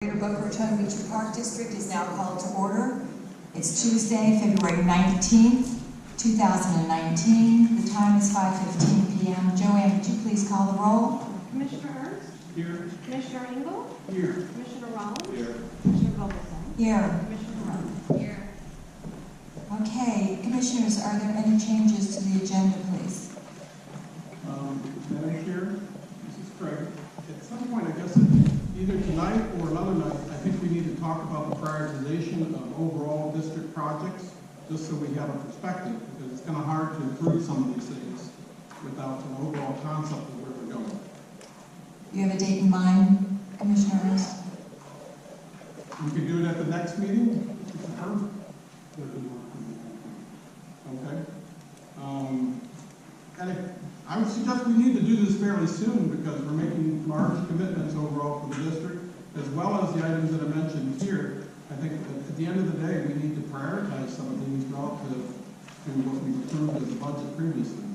Boca Raton Beach Park District is now called to order. It's Tuesday, February 19th, 2019. The time is 5:15 p.m. Joanne, would you please call the roll? Commissioner Ernst? Here. Commissioner Engel? Here. Commissioner Rollins? Here. Commissioner Vogelsong? Here. Commissioner Rowe? Here. Okay, Commissioners, are there any changes to the agenda, please? Madam Chair, this is Craig. At some point, I guess, either tonight or another night, I think we need to talk about the prioritization of overall district projects, just so we have a perspective, because it's kind of hard to improve some of these things without an overall concept of where we're going. Do you have a date in mind, Commissioner Ernst? We could do it at the next meeting. Okay. And I would suggest we need to do this fairly soon because we're making large commitments overall for the district, as well as the items that I mentioned here. I think that at the end of the day, we need to prioritize some of these relative to what we've approved as a budget previously.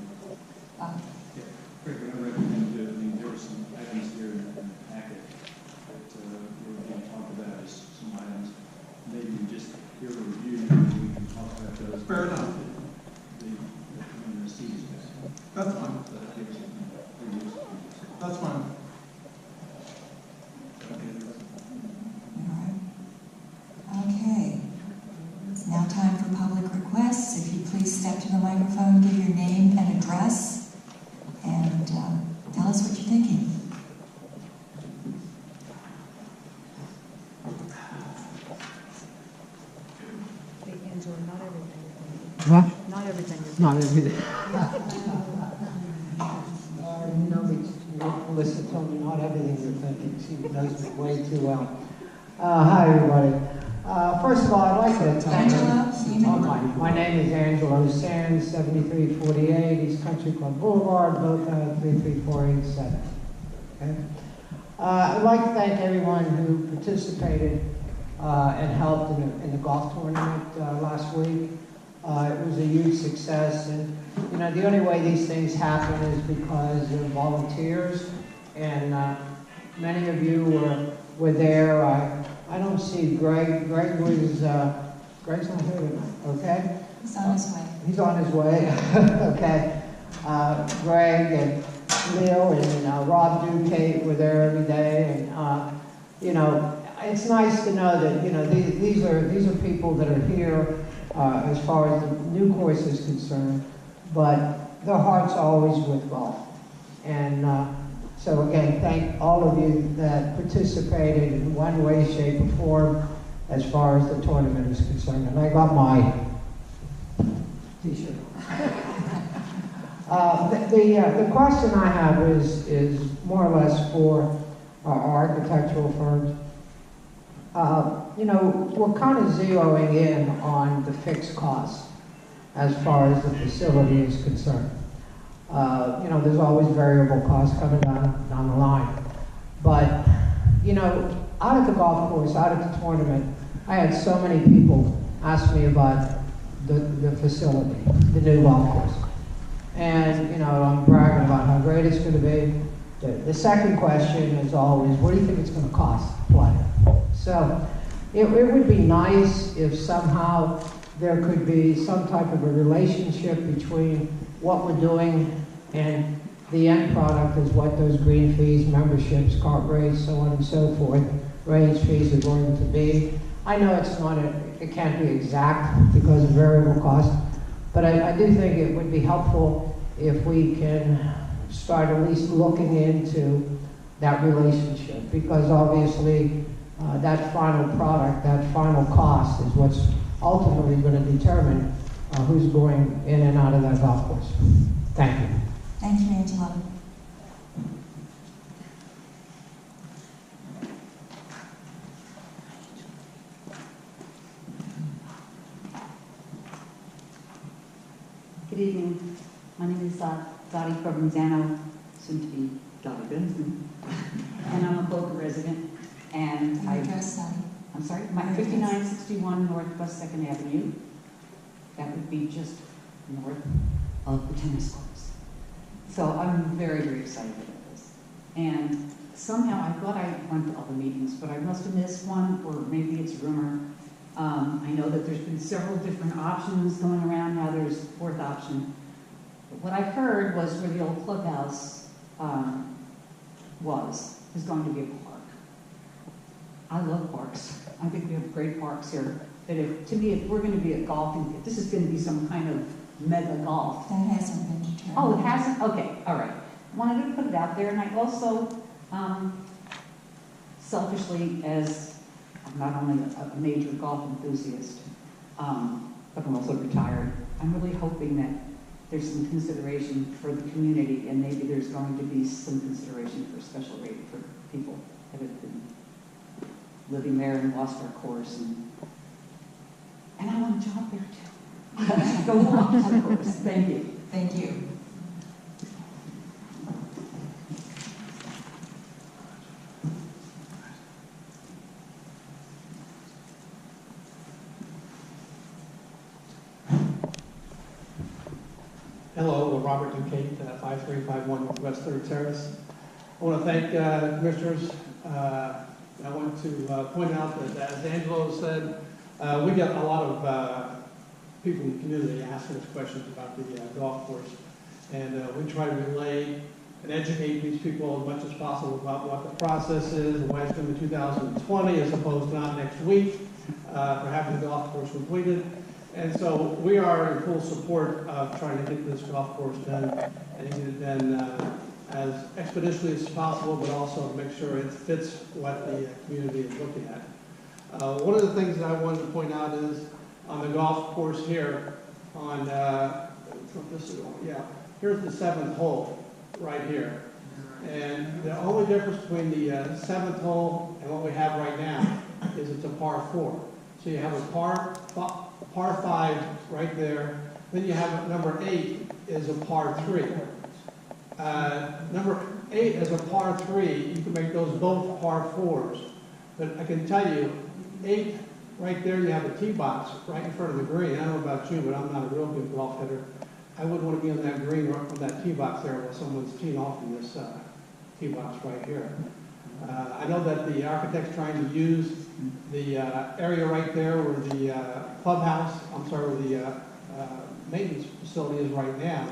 Craig, what I recommend, there were some items here in the packet that we were going to talk about as some items. Maybe just hear a review, and we can talk about those. Fair enough. The Steve's back. That's fine. That's fine. Okay. It's now time for public requests. If you please step to the microphone, give your name and address, and tell us what you're thinking. Angela, not everything. What? Not everything. Not everything. Melissa told me not everything you're thinking. She knows me way too well. Hi, everybody. First of all, I'd like to tell Angela, my name is Angelo Sands, 7348 East Country Club Boulevard, Boca 33487. Okay? I'd like to thank everyone who participated and helped in the golf tournament last week. It was a huge success, and you know, the only way these things happen is because of volunteers, and many of you were there. I don't see Greg. Greg was, Greg's not here tonight, okay? he's on his way. He's on his way, okay. Greg and Leo and Rob Ducate were there every day, and you know, it's nice to know that, you know, these are people that are here as far as the new course is concerned, but their heart's always with golf. And so again, thank all of you that participated in one way, shape, or form as far as the tournament is concerned. And I got my t-shirt. The question I have is more or less for our architectural firms. You know, we're kind of zeroing in on the fixed costs as far as the facility is concerned. You know, there's always variable costs coming down the line. But, you know, out at the golf course, out at the tournament, I had so many people ask me about the facility, the new golf course. And, you know, I'm bragging about how great it's going to be. The second question is always, what do you think it's going to cost to play? So it would be nice if somehow there could be some type of a relationship between what we're doing and the end product is what those green fees, memberships, cart rates, so on and so forth, range fees are going to be. I know it's not, it can't be exact because of variable cost, but I do think it would be helpful if we can start at least looking into that relationship, because obviously that final product, that final cost is what's ultimately going to determine who's going in and out of that golf course. Thank you. Thank you, Angela. Good evening. My name is Dottie Provenzano, soon to be Dottie Benson, and I'm a Boca resident. And Can you address that? I'm sorry, my 5961 Northwest 2nd Avenue. That would be just north of the tennis courts. So I'm very, very excited about this. And somehow, I thought I went to all the meetings, but I must have missed one, or maybe it's rumor. I know that there's been several different options going around, now there's a fourth option. But what I heard was where the old clubhouse is going to be a park. I love parks. I think we have great parks here. But to me, if we're going to be at golfing, if this is going to be some kind of mega golf. That hasn't been determined. Oh, it hasn't? Okay, all right. Wanted to put it out there, and I also, selfishly, as I'm not only a major golf enthusiast, but I'm also retired, I'm really hoping that there's some consideration for the community, and maybe there's going to be some consideration for special rate for people that have been living there and lost our course. And I want a job there too. Go on, of course. Thank you. Thank you. Hello, Robert Duquette, 5351 Northwest 3rd Terrace. I want to thank commissioners. I want to point out that, as Angelo said, we get a lot of people in the community asking us questions about the golf course. And we try to relay and educate these people as much as possible about what the process is and why it's going to be 2020 as opposed to not next week for having the golf course completed. And so we are in full support of trying to get this golf course done and get it done as expeditiously as possible, but also to make sure it fits what the community is looking at. One of the things that I wanted to point out is on the golf course here, on here's the 7th hole right here. And the only difference between the 7th hole and what we have right now is it's a par 4. So you have a par 5 right there. Then you have number 8 is a par 3. Number 8 as a par 3, you can make those both par 4s. But I can tell you, 8 right there, you have a tee box right in front of the green. I don't know about you, but I'm not a real good golf hitter. I wouldn't want to be on that green or on that tee box there while someone's teeing off in this tee box right here. I know that the architect's trying to use the area right there where the where the maintenance facility is right now.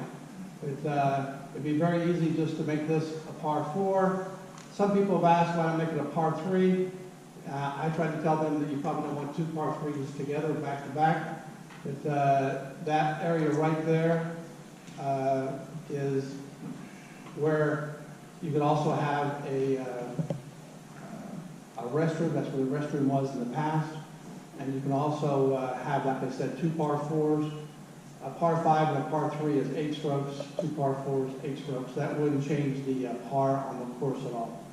It'd be very easy just to make this a par 4. Some people have asked why I make it a par 3. I tried to tell them that you probably don't want 2 par 3s together back to back. But that area right there is where you could also have a restroom. That's where the restroom was in the past. And you can also have, like I said, 2 par 4s. A par 5 and a par 3 is 8 strokes, 2 par 4s, 8 strokes. That wouldn't change the par on the course at all.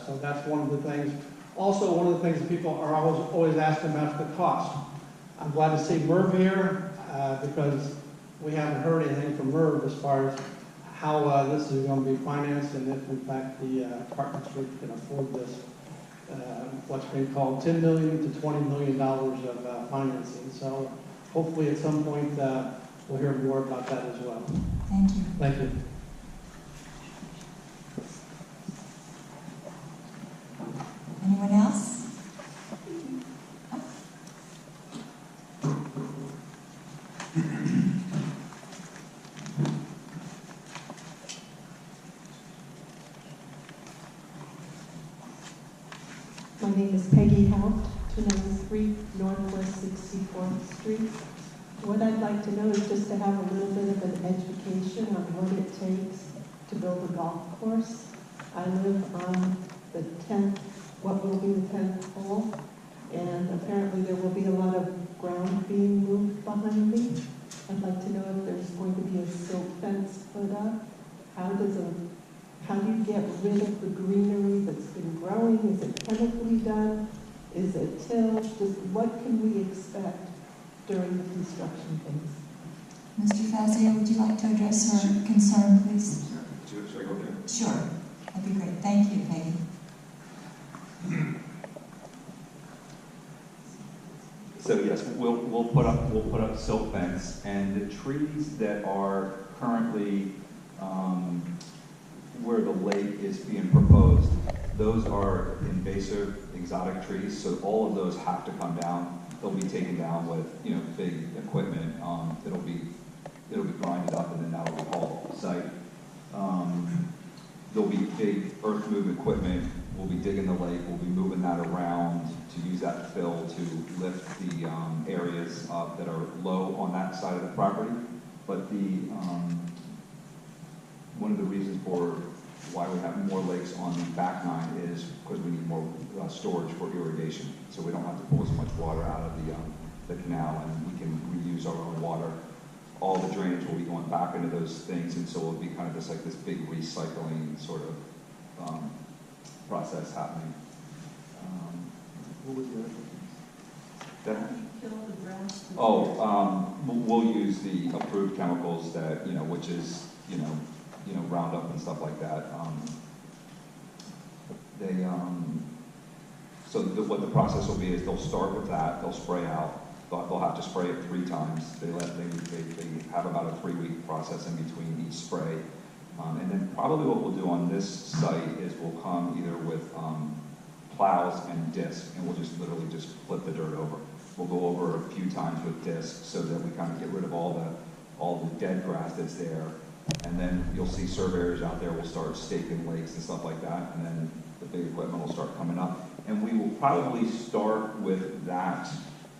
So that's one of the things. Also, one of the things that people are always asking about the cost. I'm glad to see Merv here because we haven't heard anything from Merv as far as how this is going to be financed and if, in fact, the Apartment Street can afford this. What's been called $10 million to $20 million of financing. So hopefully at some point we'll hear more about that as well. Thank you. Thank you. Anyone else? My name is Peggy Hount, 293 Northwest 64th Street. What I'd like to know is just to have a little bit of an education on what it takes to build a golf course. I live on the 10th, what will be the 10th hole, and apparently there will be a lot of ground being moved behind me. I'd like to know if there's going to be a silt fence put up. How do you get rid of the greenery that's been growing? Is it chemically done? Is it tilled? Just what can we expect during the construction phase? Mr. Fazio, would you like to address her concern, please? Should I go again? Sure. That'd be great. Thank you, Peggy. So yes, we'll put up silt fence, and the trees that are currently where the lake is being proposed, those are invasive exotic trees, so all of those have to come down. They'll be taken down with, you know, big equipment. It'll be grinded up and then that'll be hauled off site. There'll be big earth move equipment. We'll be digging the lake. We'll be moving that around to use that fill to lift the areas up that are low on that side of the property. But the one of the reasons for why we have more lakes on the back nine is because we need more storage for irrigation. So we don't have to pull as much water out of the canal, and we can reuse our own water. All the drainage will be going back into those things, and so it'll be kind of just like this big recycling sort of process happening. What was the other thing? We'll use the approved chemicals that, you know, which is, you know, Roundup and stuff like that. What the process will be is they'll start with that, they'll spray out, they'll have to spray it 3 times. They have about a 3-week process in between each spray. And then probably what we'll do on this site is we'll come either with plows and discs, and we'll just literally just flip the dirt over. We'll go over a few times with discs so that we kind of get rid of all the dead grass that's there. And then you'll see surveyors out there will start staking lakes and stuff like that, and then the big equipment will start coming up. And we will probably start with that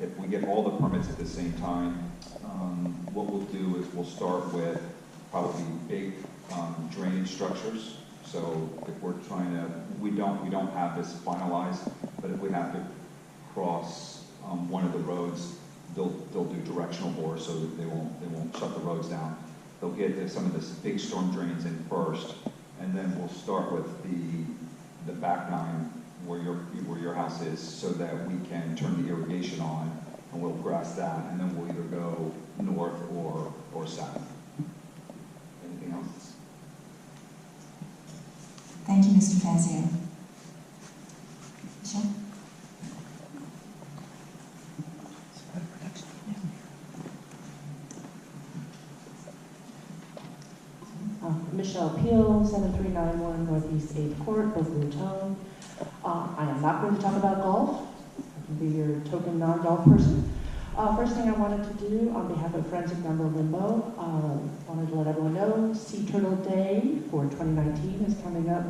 if we get all the permits at the same time. What we'll do is we'll start with probably big drainage structures. So if we're trying to, we don't have this finalized, but if we have to cross one of the roads, they'll do directional bores so that they won't shut the roads down. They'll get some of this big storm drains in first, and then we'll start with the back nine where your house is, so that we can turn the irrigation on, and we'll grass that, and then we'll either go north or south. Anything else? Thank you, Mr. Fazio. Michelle? Michelle Peel, 7391 Northeast 8th Court, Boca Raton. I am not going to talk about golf. I can be your token non-golf person. First thing I wanted to do on behalf of Friends of Gumbo Limbo, wanted to let everyone know Sea Turtle Day for 2019 is coming up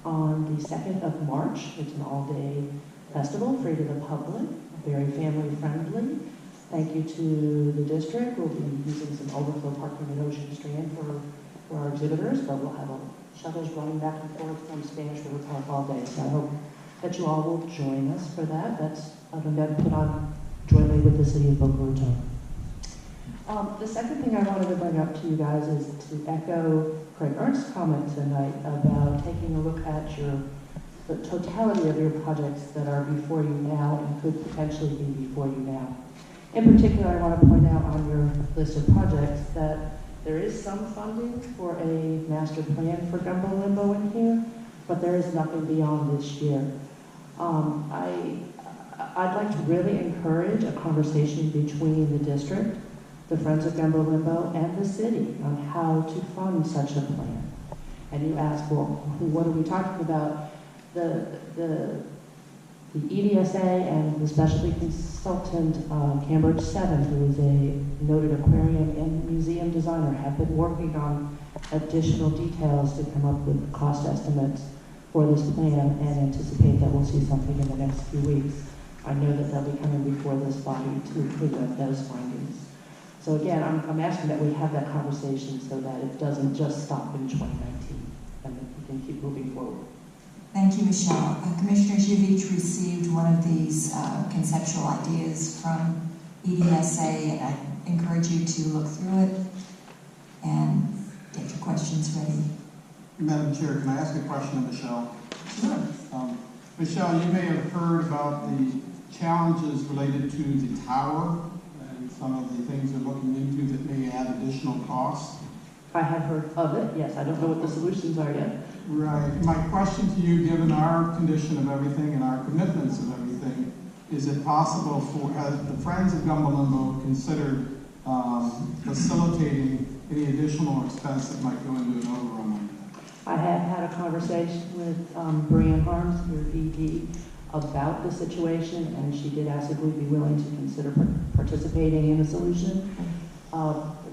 on the 2nd of March. It's an all-day festival free to the public, very family-friendly. Thank you to the district. We'll be using some overflow parking at Ocean Strand for our exhibitors, but we'll have shuttles running back and forth from Spanish River Park all day. So I hope that you all will join us for that. That's an event put on jointly with the city of Boca Raton. The second thing I wanted to bring up to you guys is to echo Craig Ernst's comment tonight about taking a look at the totality of your projects that are before you now and could potentially be before you now. In particular, I want to point out on your list of projects that there is some funding for a master plan for Gumbo Limbo in here, but there is nothing beyond this year. I'd like to really encourage a conversation between the district, the Friends of Gumbo Limbo, and the city on how to fund such a plan. And you ask, well, what are we talking about? The EDSA and the specialty consultant, Cambridge 7, who is a noted aquarium and museum designer, have been working on additional details to come up with cost estimates for this plan, and anticipate that we'll see something in the next few weeks. I know that they'll be coming before this body to present those findings. So again, I'm asking that we have that conversation so that it doesn't just stop in 2019, and that we can keep moving forward. Thank you, Michelle. Commissioners, you've each received one of these conceptual ideas from EDSA, and I encourage you to look through it and get your questions ready. Madam Chair, can I ask a question of Michelle? Sure. Michelle, you may have heard about the challenges related to the tower and some of the things they're looking into that may add additional costs. I have heard of it, yes. I don't know what the solutions are yet. Right. My question to you, given our condition of everything and our commitments of everything, is it possible for, has the Friends of Gumbo Limbo considered facilitating any additional expense that might go into an overrun? I have had a conversation with Brianne Harms, your ED, about the situation, and she did ask if we'd be willing to consider participating in a solution.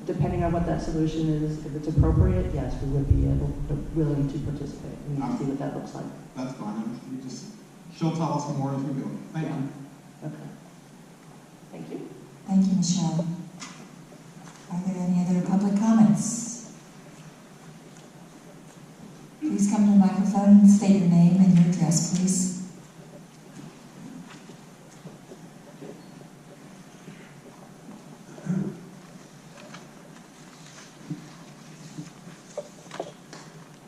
Depending on what that solution is, if it's appropriate, yes, we would be willing to participate. We need to see what that looks like. That's fine. She'll tell us more as we go. Thank you. Okay. Thank you. Thank you, Michelle. Are there any other public comments? Please come to the microphone and state your name and your address, please.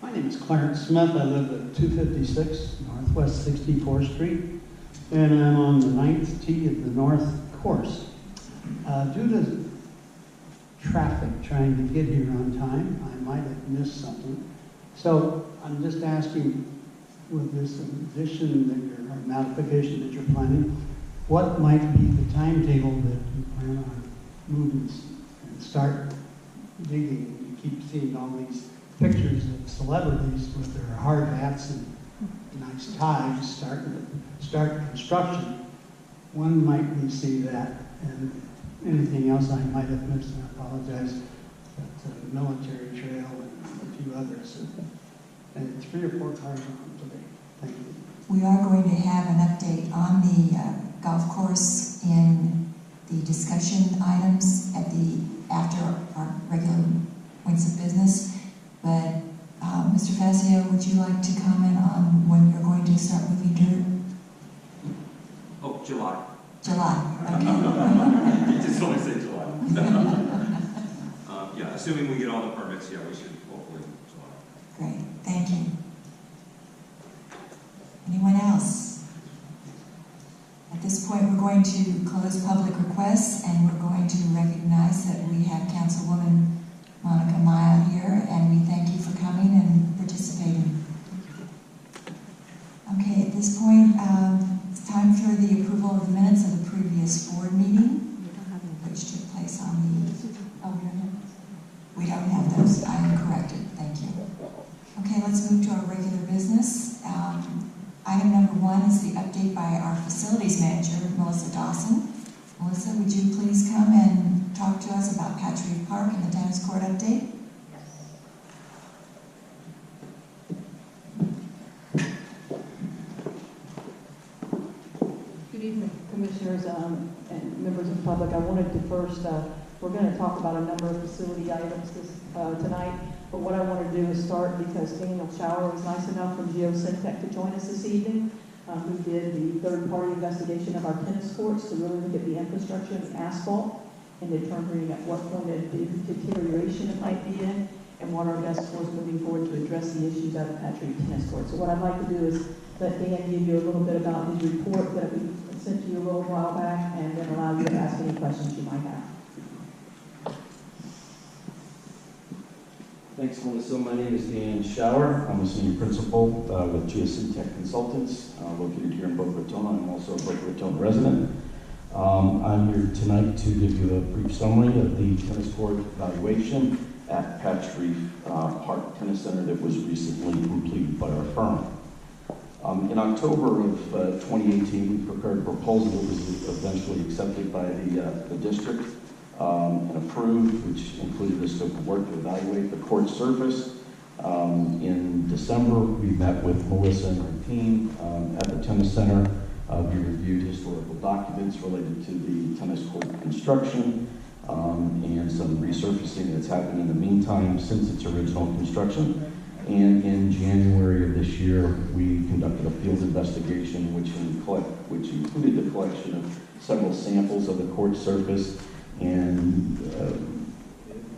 My name is Clarence Smith. I live at 256 Northwest 64th Street, and I'm on the 9th tee of the North Course. Due to traffic trying to get here on time, I might have missed something. So I'm just asking, with this addition that you're, or modification that you're planning, what might be the timetable that you plan on moving and start digging? You keep seeing all these pictures of celebrities with their hard hats and nice ties start construction. When might we see that? And anything else I might have missed, I apologize. But military trail and a few others. And 3 or 4 cars on today. Thank you. We are going to have an update on the golf course in the discussion items after our regular points of business. But Mr. Fazio, would you like to comment on when you're going to start moving dirt? Oh, July. July, okay. You just only say July. Yeah, assuming we get all the permits, yeah, we should hopefully July. Great, thank you. Anyone else? At this point, we're going to close public requests, and we're going to recognize that we have Councilwoman Monica Maya here, and we thank you for coming and participating. Okay, at this point, it's time for the approval of the minutes of the previous board meeting, which took place on the, we don't have those. I am corrected, thank you. Okay, let's move to our regular business. Item number 1 is the update by our facilities manager, Melissa Dawson. Melissa, would you please come and talk to us about Patrick Park and the tennis court update? Good evening, Commissioners and members of the public. I wanted to first, we're going to talk about a number of facility items tonight, but what I want to do is start because Daniel Schauer was nice enough from GeoSyntec to join us this evening, who did the third-party investigation of our tennis courts to really look at the infrastructure and the asphalt and determining at what point of deterioration it might be in and what our best course moving forward to address the issues at the Patrick Tennis Court. So what I'd like to do is let Dan give you a little bit about his report that we sent to you a little while back, and then allow you to ask any questions you might have. Thanks, Melissa. My name is Dan Schauer. I'm a senior principal with GeoSyntec Consultants, located here in Boca Raton. I'm also a Boca Raton resident. I'm here tonight to give you a brief summary of the tennis court evaluation at Patch Reef Park Tennis Center that was recently completed by our firm. In October of 2018, we prepared a proposal that was eventually accepted by the district and approved, which included a scope of work to evaluate the court surface. In December, we met with Melissa and her team at the tennis center. We reviewed historical documents related to the tennis court construction and some resurfacing that's happened in the meantime since its original construction. And in January of this year, we conducted a field investigation which included the collection of several samples of the court surface and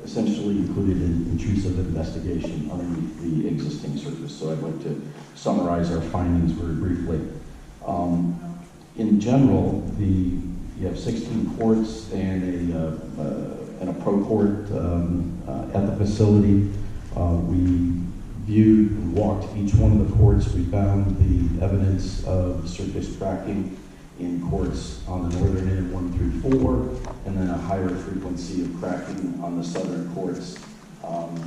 essentially included an intrusive investigation underneath the existing surface. So I'd like to summarize our findings very briefly. In general, you have 16 courts and a pro court at the facility. We viewed and walked each one of the courts. We found the evidence of surface cracking in courts on the northern end 1 through 4, and then a higher frequency of cracking on the southern courts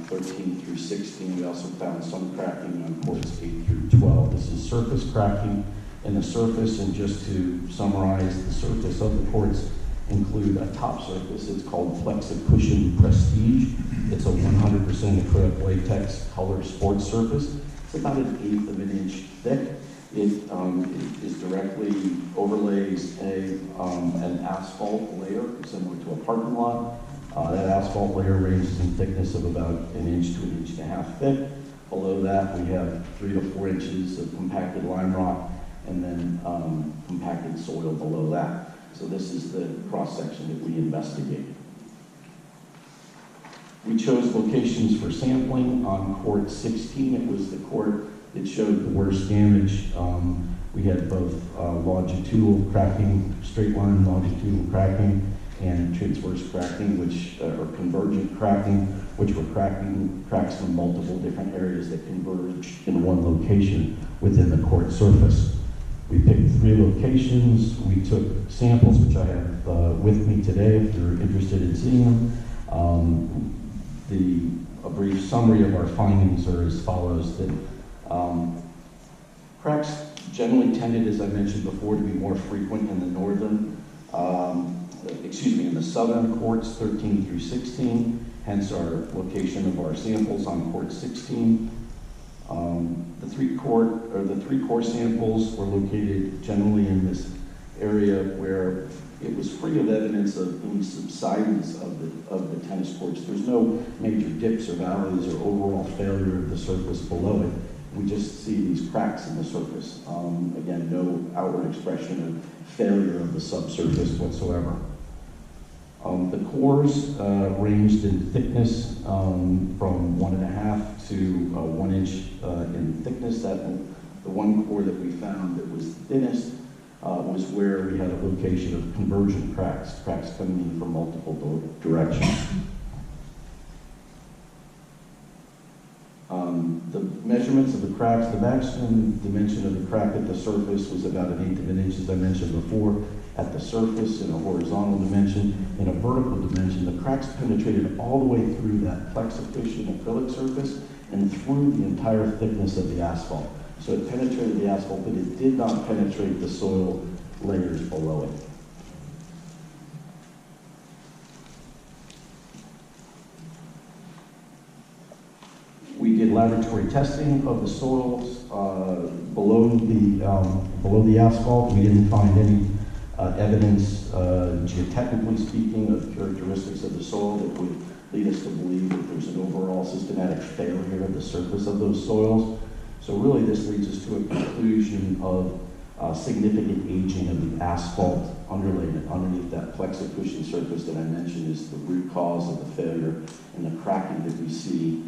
13 through 16. We also found some cracking on courts 8 through 12. This is surface cracking in the surface, and just to summarize, the surface of the courts include a top surface. It's called Plexicushion Prestige. It's a 100% acrylic latex color sports surface. It's about 1/8 of an inch thick. It is directly overlays an asphalt layer similar to a parking lot. That asphalt layer ranges in thickness of about 1 inch to 1.5 inches thick. Below that, we have 3 to 4 inches of compacted lime rock, and then compacted soil below that. So this is the cross-section that we investigated. We chose locations for sampling on court 16. It was the court that showed the worst damage. We had both longitudinal cracking, straight line longitudinal cracking, and transverse cracking, or convergent cracking, which were cracks from multiple different areas that converged in one location within the court surface. We picked 3 locations. We took samples, which I have with me today if you're interested in seeing them. A brief summary of our findings are as follows: that cracks generally tended, as I mentioned before, to be more frequent in the in the southern courts, 13 through 16, hence our location of our samples on court 16. The 3 core samples were located generally in this area where it was free of evidence of any subsidence of the tennis courts. There's no major dips or valleys or overall failure of the surface below it. We just see these cracks in the surface. Again, no outward expression of failure of the subsurface whatsoever. The cores ranged in thickness from 1.5 to 1 inch in thickness. The one core that we found that was thinnest was where we had a location of convergent cracks coming in from multiple directions. The measurements of the cracks, the maximum dimension of the crack at the surface was about 1/8 of an inch, as I mentioned before, at the surface in a horizontal dimension. In a vertical dimension, the cracks penetrated all the way through that Plexicushion acrylic surface and through the entire thickness of the asphalt. So it penetrated the asphalt, but it did not penetrate the soil layers below it. We did laboratory testing of the soils below the asphalt. We didn't find any evidence, geotechnically speaking, of characteristics of the soil that would lead us to believe that there's an overall systematic failure of the surface of those soils. So really this leads us to a conclusion of significant aging of the asphalt underneath that Plexicushion surface that I mentioned is the root cause of the failure and the cracking that we see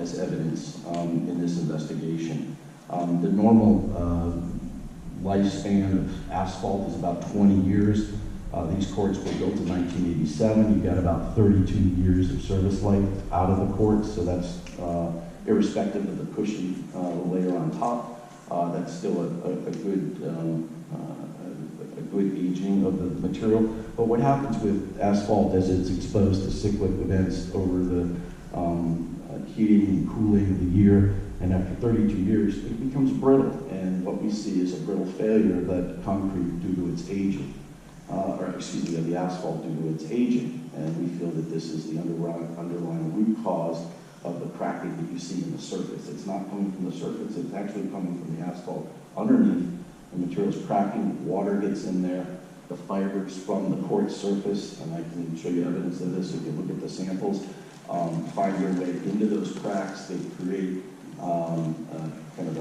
as evidence in this investigation. The normal lifespan of asphalt is about 20 years. These courts were built in 1987. You've got about 32 years of service life out of the courts, so that's irrespective of the cushion layer on top. That's still a good aging of the material. But what happens with asphalt as it's exposed to cyclic events over the heating and cooling of the year, and after 32 years, it becomes brittle. And what we see is a brittle failure of that concrete due to its aging, of the asphalt due to its aging. And we feel that this is the underlying root cause of the cracking that you see in the surface. It's not coming from the surface, it's actually coming from the asphalt underneath. The material's cracking, water gets in there, the fibers from the quartz surface, and I can show you evidence of this if you look at the samples, find their way into those cracks. They create kind of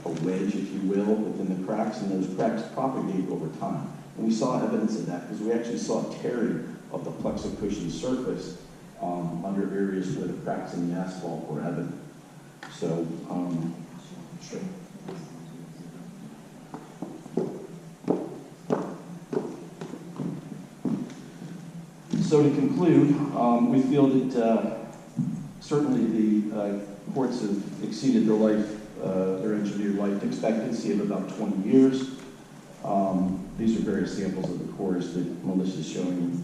a wedge, if you will, within the cracks, and those cracks propagate over time. And we saw evidence of that because we actually saw tearing of the Plexicushion surface under areas where the cracks in the asphalt were evident. So, sure. So to conclude, we feel that certainly the courts have exceeded their engineered life expectancy of about 20 years. These are various samples of the cores that Melissa's showing you.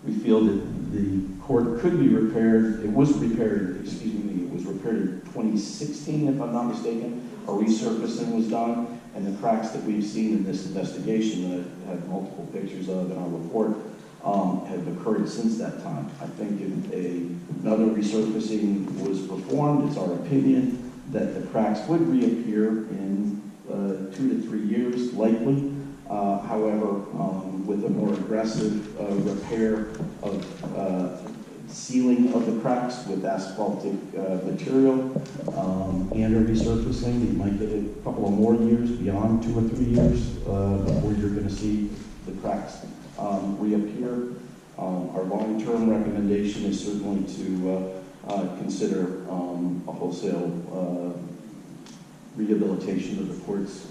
We feel that the court could be repaired, it was repaired, excuse me, it was repaired in 2016, if I'm not mistaken. A resurfacing was done, and the cracks that we've seen in this investigation that I have multiple pictures of in our report have occurred since that time. I think if another resurfacing was performed, it's our opinion that the cracks would reappear in 2 to 3 years, likely. However, with a more aggressive repair of sealing of the cracks with asphaltic material and a resurfacing, you might get a couple of more years, beyond 2 or 3 years, before you're going to see the cracks reappear. Our long-term recommendation is certainly to consider a wholesale rehabilitation of the courts,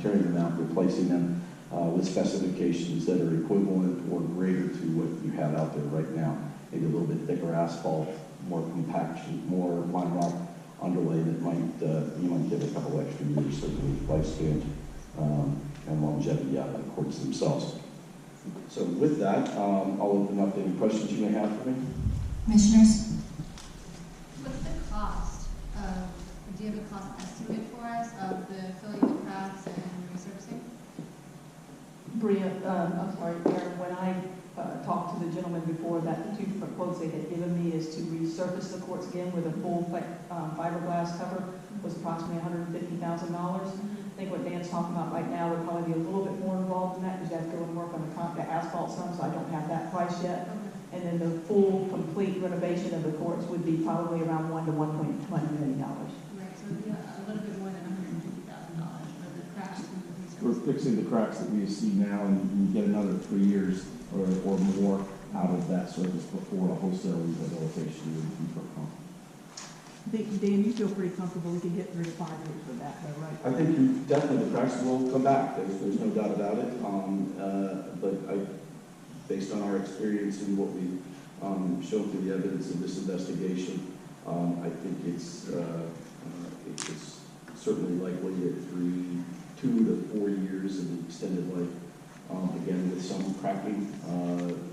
tearing them out, replacing them with specifications that are equivalent or greater to what you have out there right now. Maybe a little bit thicker asphalt, more compaction, more lime rock underlay that you might get a couple extra years, certainly lifespan and longevity out of the courts themselves. So with that, I'll open up to any questions you may have for me. Commissioners? What's the cost of, do you have a cost estimate for us of the filling the cracks and resurfacing? Bria, I'm sorry, Aaron, when I talked to the gentleman before, that the 2 different quotes they had given me is to resurface the courts again with a full fiberglass cover was approximately $150,000. I think what Dan's talking about right now would probably be a little bit more involved in that because you have to go and work on the asphalt some, so I don't have that price yet. And then the full, complete renovation of the courts would be probably around $1 to $1.1 million. Right, so it'd be a little bit more than $150,000 for the cracks and the resurfacing. We're fixing the cracks that we see now, and you get another 3 years or more out of that service before a wholesale rehabilitation would be performed. Dan, you feel pretty comfortable we can get 3 to 5 years for that, though, right? I think definitely the cracks will come back. There's no doubt about it. But based on our experience and what we've shown through the evidence of this investigation, I think it's certainly likely that 2 to 4 years of extended life. Again, with some cracking,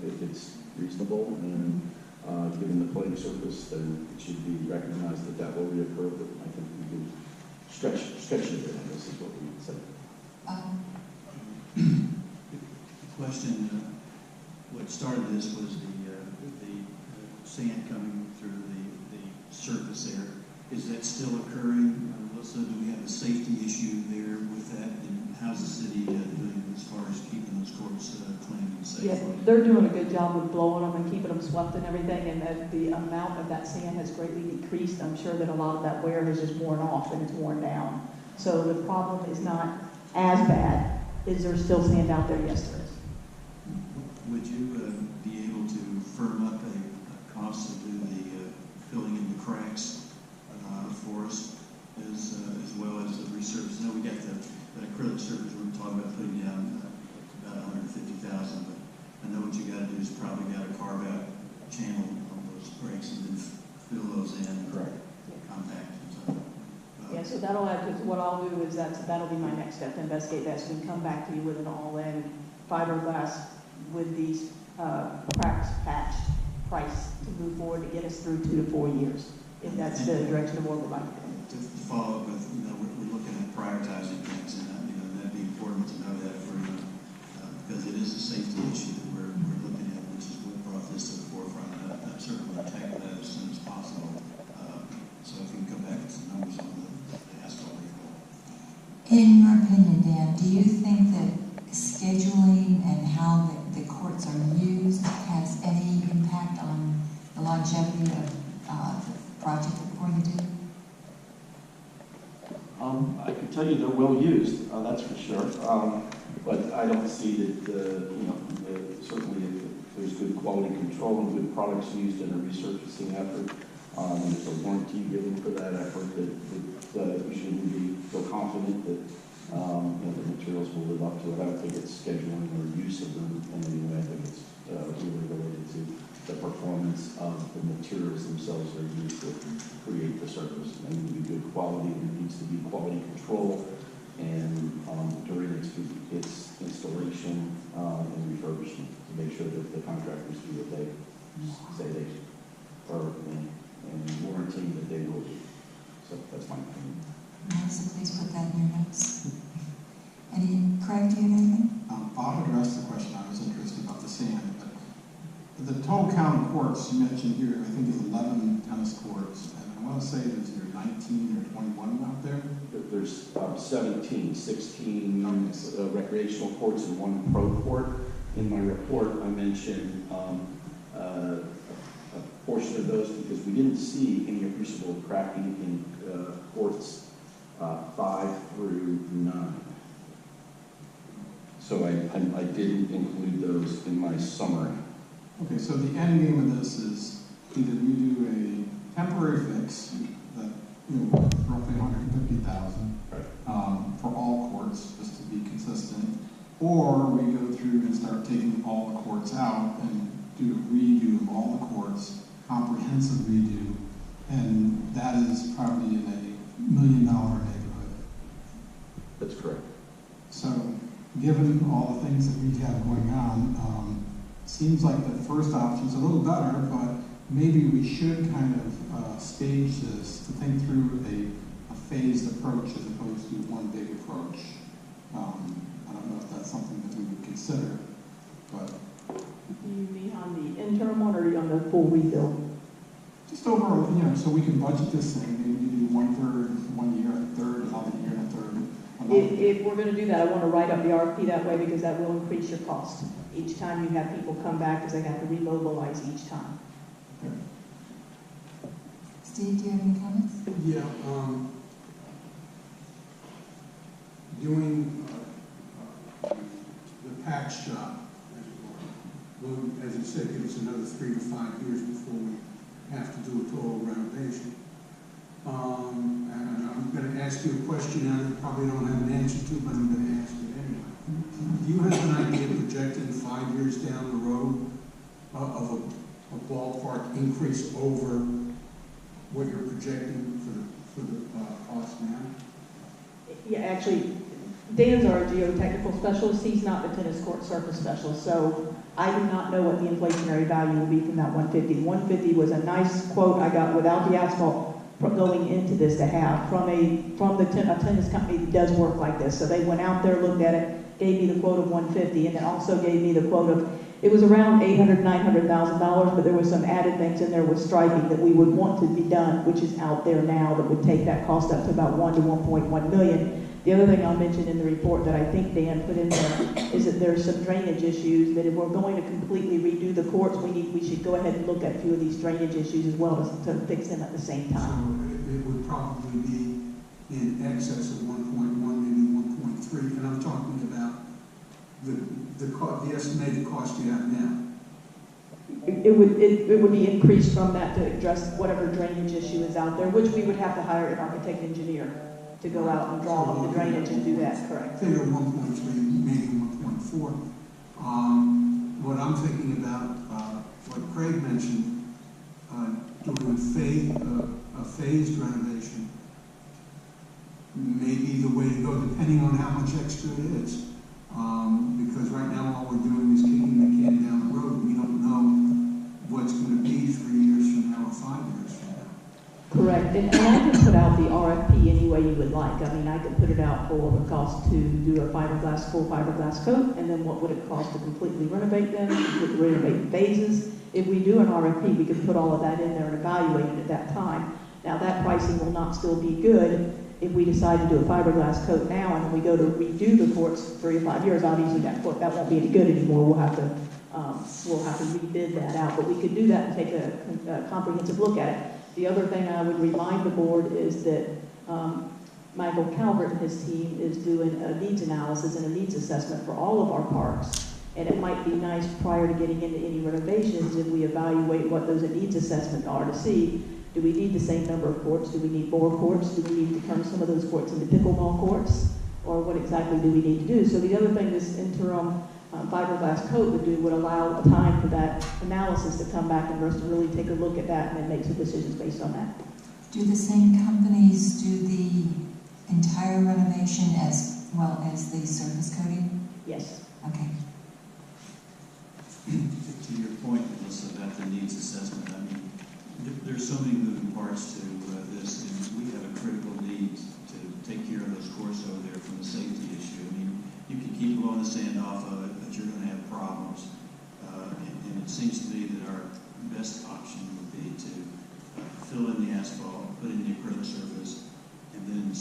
if it's reasonable and given the playing surface, then it should be recognized that that will reoccur. But I think we can stretch it, and this is what we would say. The question, what started this was the sand coming through the surface there. Is that still occurring? Also, do we have a safety issue there with that? And how's the city doing as far as keeping those courts clean and safe? Yeah, they're doing a good job with blowing them and keeping them swept and everything, and that the amount of that sand has greatly decreased. I'm sure that a lot of that wear has just worn off and it's worn down. So the problem is not as bad. Is there still sand out there? Yes, there is. Would you be able to firm up a cost to do the filling in the cracks for us, as well as the resurface? No, we got the acrylic surface we were talking about putting down about $150,000, but I know what you got to do is probably got to carve out a channel on those breaks and then fill those in. Correct. Compact. So, Yeah, so that'll add to what I'll do is that'll be my next step to investigate that. So we can come back to you with an all-in fiberglass with these cracks patched price to move forward to get us through 2 to 4 years, if that's the direction of what we're going. To follow up with, we're looking at prioritizing things, and that'd be important to know that for because it is a safety issue that we're looking at, which is what brought this to the forefront. I'm certainly going to tackle that as soon as possible. So if you can come back with some numbers on the asphalt. In your opinion, Dan, do you think that scheduling and how the courts are used has any impact on the longevity of the project that we're going to do? I can tell you they're well used, that's for sure. But I don't see that, certainly if there's good quality control and good products used in a resurfacing effort, and there's a warranty given for that effort, that we should feel confident that the materials will live up to it. I don't think it's scheduling or use of them in any way. I think it's really related to the performance of the materials themselves that are used to create the surface. They need to be good quality, and there needs to be quality control, and during its installation and refurbishment to make sure that the contractor industry that they say they are and warranting that they will be. So that's my opinion. So please put that in your notes. Craig, do you have anything? Bob addressed the question I was interested about the sand, but the total count of courts you mentioned here, I think is 11 tennis courts, and I want to say there's either 19 or 21 out there. There's 17, 16 recreational courts and 1 pro court. In my report, I mentioned a portion of those because we didn't see any appreciable cracking in courts 5 through 9. So I didn't include those in my summary. Okay, so the end game of this is either you do a temporary fix that, roughly 150,000 for all courts, just to be consistent, or we go through and start taking all the courts out and do a redo of all the courts, comprehensive redo, and that is probably in a $1 million neighborhood. That's correct. So, given all the things that we have going on, seems like the first option is a little better, but maybe we should kind of stage this to think through a phased approach as opposed to one big approach. I don't know if that's something that we would consider, but... Do you mean on the interim one or on the full rebuild? Just overall, so we can budget this thing, maybe do 1/3 1 year, a third, another year, and a third. If we're going to do that, I want to write up the RFP that way because that will increase your cost. Each time you have people come back because they have to remobilize each time. Okay. Steve, do you have any comments? Yeah, doing the patch job, as it were, will, as you said, give us another 3 to 5 years before we have to do a total renovation. And I'm going to ask you a question I probably don't have an answer to, but I'm going to ask it anyway. Do you have an idea projected 5 years down the road of a ballpark increase over what you're projecting for the cost now? Yeah, actually, Dan's our geotechnical specialist. He's not the tennis court surface specialist. So I do not know what the inflationary value will be from that 150. 150 was a nice quote I got without the asphalt going into this to have from a tennis company that does work like this. So they went out there, looked at it, gave me the quote of 150, and then also gave me the quote of, it was around $800,000, $900,000, but there was some added things in there with striping that we would want to be done, which is out there now, that would take that cost up to about 1 to 1.1 million. The other thing I'll mention in the report that I think Dan put in there is that there's some drainage issues that if we're going to completely redo the courts, we should go ahead and look at a few of these drainage issues as well to fix them at the same time. So it would probably be in excess of 1.1, maybe 1.3, and I'm talking about the estimated cost you have now. It would be increased from that to address whatever drainage issue is out there, which we would have to hire an architect engineer to go out and draw up the drainage and do that, correct? Figure 1.3, maybe 1.4. What I'm thinking about, what Craig mentioned, doing a phased renovation may be the way to go, depending on how much extra it is. Because right now all we're doing is kicking the can down the road. We don't know what's going to be 3 years from now or 5 years from now. Correct, and I can put out the RFP any way you would like. I mean, I could put it out for the cost to do a full fiberglass coat, and then what would it cost to completely renovate them, completely renovate in phases. If we do an RFP, we could put all of that in there and evaluate it at that time. Now, that pricing will not still be good if we decide to do a fiberglass coat now and then we go to redo the courts 3 or 5 years. Obviously, that won't be any good anymore. We'll have to rebid that out, but we could do that and take a comprehensive look at it. The other thing I would remind the board is that Michael Calvert and his team is doing a needs analysis and a needs assessment for all of our parks. And it might be nice prior to getting into any renovations if we evaluate what those needs assessments are to see, do we need the same number of courts? Do we need more courts? Do we need to turn some of those courts into pickleball courts? Or what exactly do we need to do? So the other thing this interim fiberglass coat would allow a time for that analysis to come back and for us to really take a look at that and then make some decisions based on that. Do the same companies do the entire renovation as well as the surface coating? Yes. Okay. To your your point, Melissa, about the needs assessment, I mean, there's so many moving parts to this, and we have a critical need to take care of those courts over there from the safety issue. I mean, you can keep blowing the sand off of it, but you're going to have problems. And it seems to me that our best option would be to fill in the asphalt, put in the acrylic surface, and then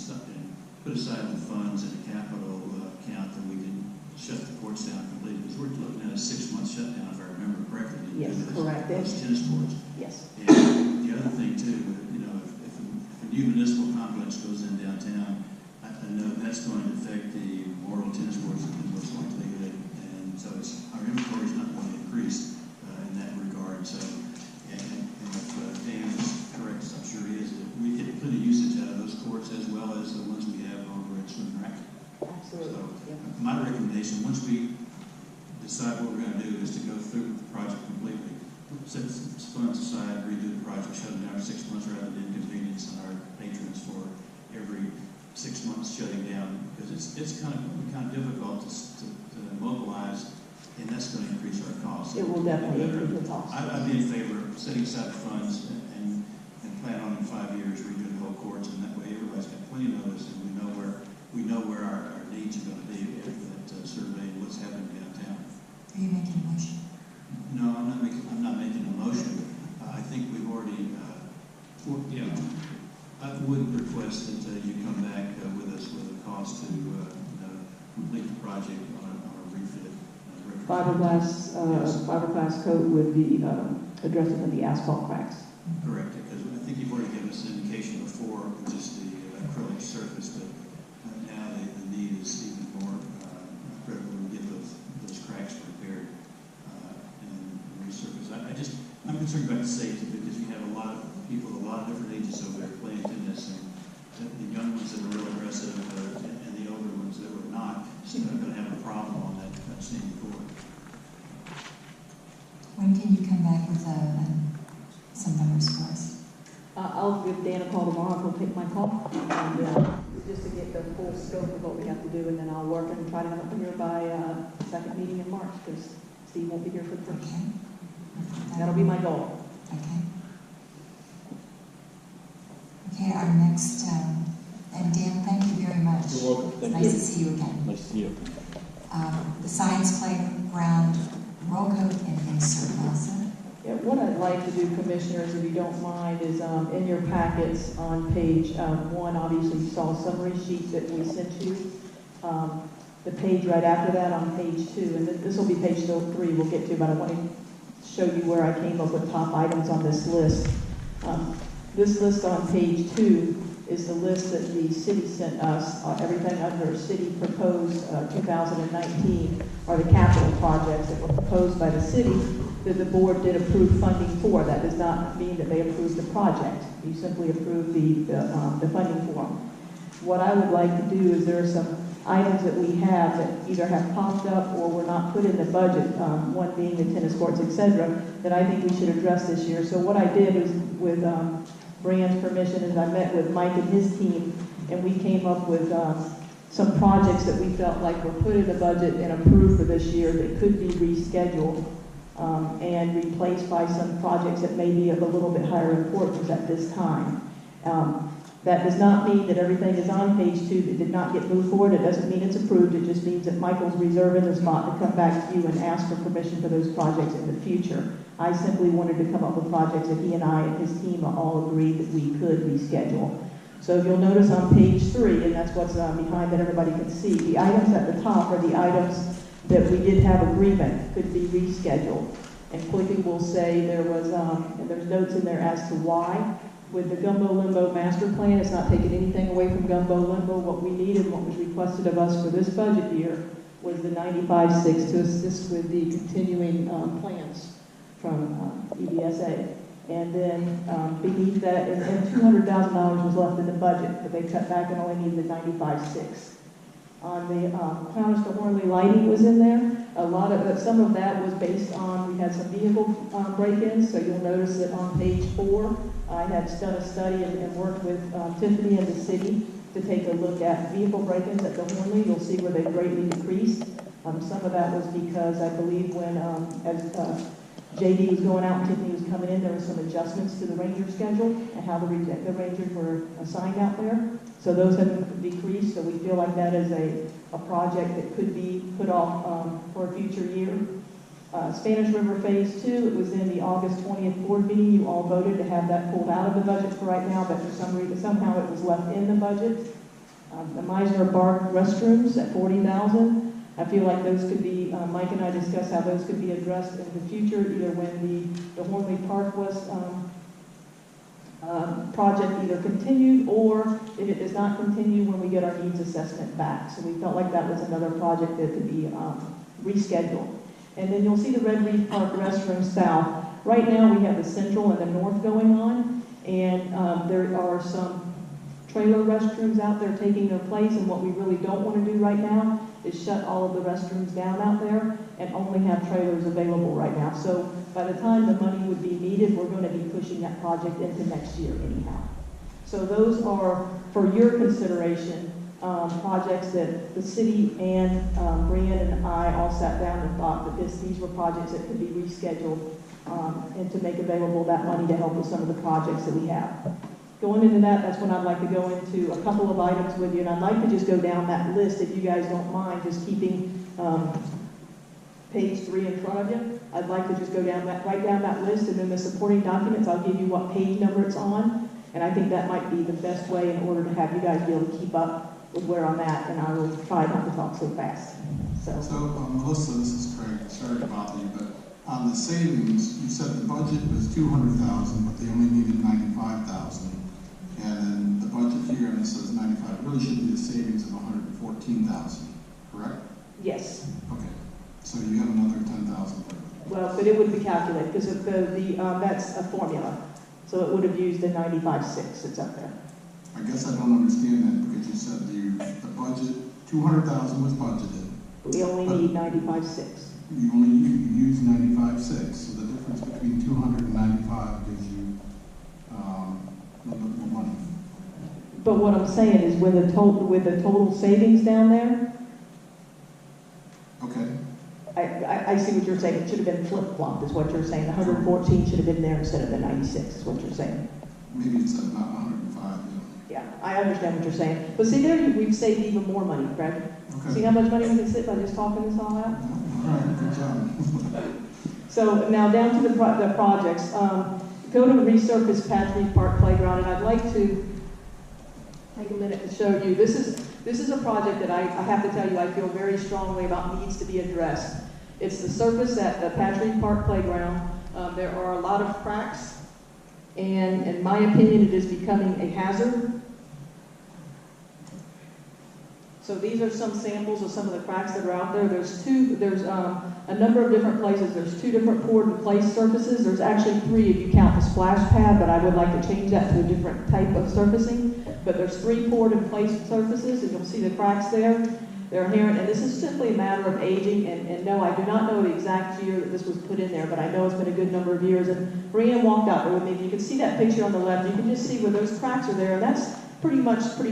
put aside the funds in a capital account that we can shut the courts down completely. Because we're looking at a 6-month shutdown, if I remember correctly. Yes, correct. Those tennis courts. Yes. And the other thing too, you know, if a new municipal complex goes in downtown, I know that's going to affect the Memorial tennis courts and most likely, and so our inventory is not going to increase in that regard. So, and if Dan is correct, as I'm sure he is, that we get plenty of usage out of those courts as well as the ones we have over at Swim Rack. Absolutely. So, my recommendation, once we decide what we're going to do, is to go through the project completely, set some funds aside, redo the project, shut it down for 6 months rather than inconvenience our patrons for every 6 months shutting down, because it's kind of difficult to mobilize, and that's going to increase our costs. It will definitely increase the cost. I'd be in favor of setting aside funds and plan on in 5 years redoing the whole courts, and that way everybody's got plenty of notice, and we know where our needs are going to be with that survey and what's happening downtown. Are you making a motion? No, I'm not making a motion. I think we've already, I would request that you come back with us with a cost to complete the project on a refit. Fiberglass coat with the addressing of the asphalt cracks. Correct, because I think you've already given us an indication before with just the acrylic surface, but now the need is even more critical to get those cracks repaired and resurface. I'm concerned about the safety because you have a lot of people, a lot of different ages over there playing tennis, and the young ones that are real aggressive and the older ones that were not, are going to have a problem on that same court. When can you come back with some numbers for us? I'll give Dan a call tomorrow. He'll take my call, and just to get the full scope of what we have to do, and then I'll work and try to have it here by second meeting in March, because Steve won't be here for the first. Okay. That'll be my goal. Okay. Okay, our next, and Dan, thank you very much. You're welcome. Thank nice you. to see you again. Nice to see you. The science playground roll code and insert, Melissa. Yeah, what I'd like to do, commissioners, if you don't mind, is in your packets on page 1, obviously you saw a summary sheet that we sent you. The page right after that on page 2, and this will be page 3 we'll get to, but I want to show you where I came up with top items on this list. This list on page 2 is the list that the city sent us. Everything under city proposed 2019 are the capital projects that were proposed by the city that the board did approve funding for. That does not mean that they approved the project. You simply approved the funding for them. What I would like to do is there are some items that we have that either have popped up or were not put in the budget, one being the tennis courts, etc., that I think we should address this year. So what I did is, with Brian's permission, is I met with Mike and his team, and we came up with some projects that we felt like were put in the budget and approved for this year that could be rescheduled and replaced by some projects that may be of a little bit higher importance at this time. That does not mean that everything is on page 2 that did not get moved forward. It doesn't mean it's approved. It just means that Michael's reserving the spot to come back to you and ask for permission for those projects in the future. I simply wanted to come up with projects that he and I and his team all agreed that we could reschedule. So you'll notice on page 3, and that's what's behind that everybody can see, the items at the top are the items that we did have agreement could be rescheduled. And quickly we'll say there was, and there's notes in there as to why. With the Gumbo Limbo master plan, it's not taking anything away from Gumbo Limbo. What we needed, what was requested of us for this budget year, was the 95.6 to assist with the continuing plans from EDSA. And then beneath that, and $200,000 was left in the budget, but they cut back and only needed the 95.6. On the Clownish to Hornley lighting was in there. A lot of some of that was based on, we had some vehicle break-ins, so you'll notice that on page 4, I had done a study and worked with Tiffany and the city to take a look at vehicle break-ins at the Hornley. You'll see where they greatly decreased. Some of that was because I believe when, as JD was going out and Tiffany was coming in, there were some adjustments to the ranger schedule and how the rangers were assigned out there. So those have decreased, so we feel like that is a project that could be put off for a future year. Spanish River Phase 2, it was in the August 20th board meeting. You all voted to have that pulled out of the budget for right now, but for some reason, somehow it was left in the budget. The Meisner Bark restrooms at $40,000. I feel like those could be, Mike and I discussed how those could be addressed in the future, either when the Hornley Park was project either continued, or if it does not continue, when we get our needs assessment back. So we felt like that was another project that could be rescheduled. And then you'll see the Red Reef Park restroom south. Right now we have the central and the north going on, and there are some trailer restrooms out there taking their place, and what we really don't want to do right now is shut all of the restrooms down out there and only have trailers available right now. So by the time the money would be needed, we're going to be pushing that project into next year anyhow. So those are, for your consideration, projects that the city and Brian and I all sat down and thought that these were projects that could be rescheduled and to make available that money to help with some of the projects that we have. Going into that, that's when I'd like to go into a couple of items with you, and I'd like to just go down that list, if you guys don't mind, just keeping page 3 in front of you. I'd like to just go down that, write down that list, and then the supporting documents, I'll give you what page number it's on, and I think that might be the best way in order to have you guys be able to keep up with where I'm at, and I will try not to talk so fast. So Melissa, this is Craig, sorry to bother you, but on the savings, you said the budget was 200,000, but they only needed 95,000. And then the budget here, and it says 95, it really should be a savings of 114,000, correct? yes. Okay, so you have another 10,000. Well, but it would be calculated, because that's a formula. So it would have used the 95.6 that's up there. I guess I don't understand that, because you said the budget, 200,000 was budgeted. We only need 95.6. You use 95.6, so the difference between 200 and 95 gives you a little bit more money. But what I'm saying is with the total savings down there, Okay. I see what you're saying. It should have been flip-flopped, is what you're saying. The 114 should have been there instead of the 96, is what you're saying. Maybe it's not 105, Yeah, I understand what you're saying. But see, there we've saved even more money, Craig. Okay. See how much money we can save by just talking this all out? All right, good job. So now down to the projects. Go to resurface Patch Reef Park Playground, and I'd like to take a minute to show you. This is a project that I have to tell you I feel very strongly about needs to be addressed. It's the surface at the Patch Reef Park Playground. There are a lot of cracks, and in my opinion, it is becoming a hazard. So these are some samples of some of the cracks that are out there. There's a number of different places. There's 2 different poured in place surfaces. There's actually 3 if you count the splash pad, but I would like to change that to a different type of surfacing. But there's 3 poured in place surfaces, and you'll see the cracks there. They're inherent, and this is simply a matter of aging. And no, I do not know the exact year that this was put in there, but I know it's been a good number of years. And Brian walked out there with me. If you can see that picture on the left, you can just see where those cracks are there, and that's pretty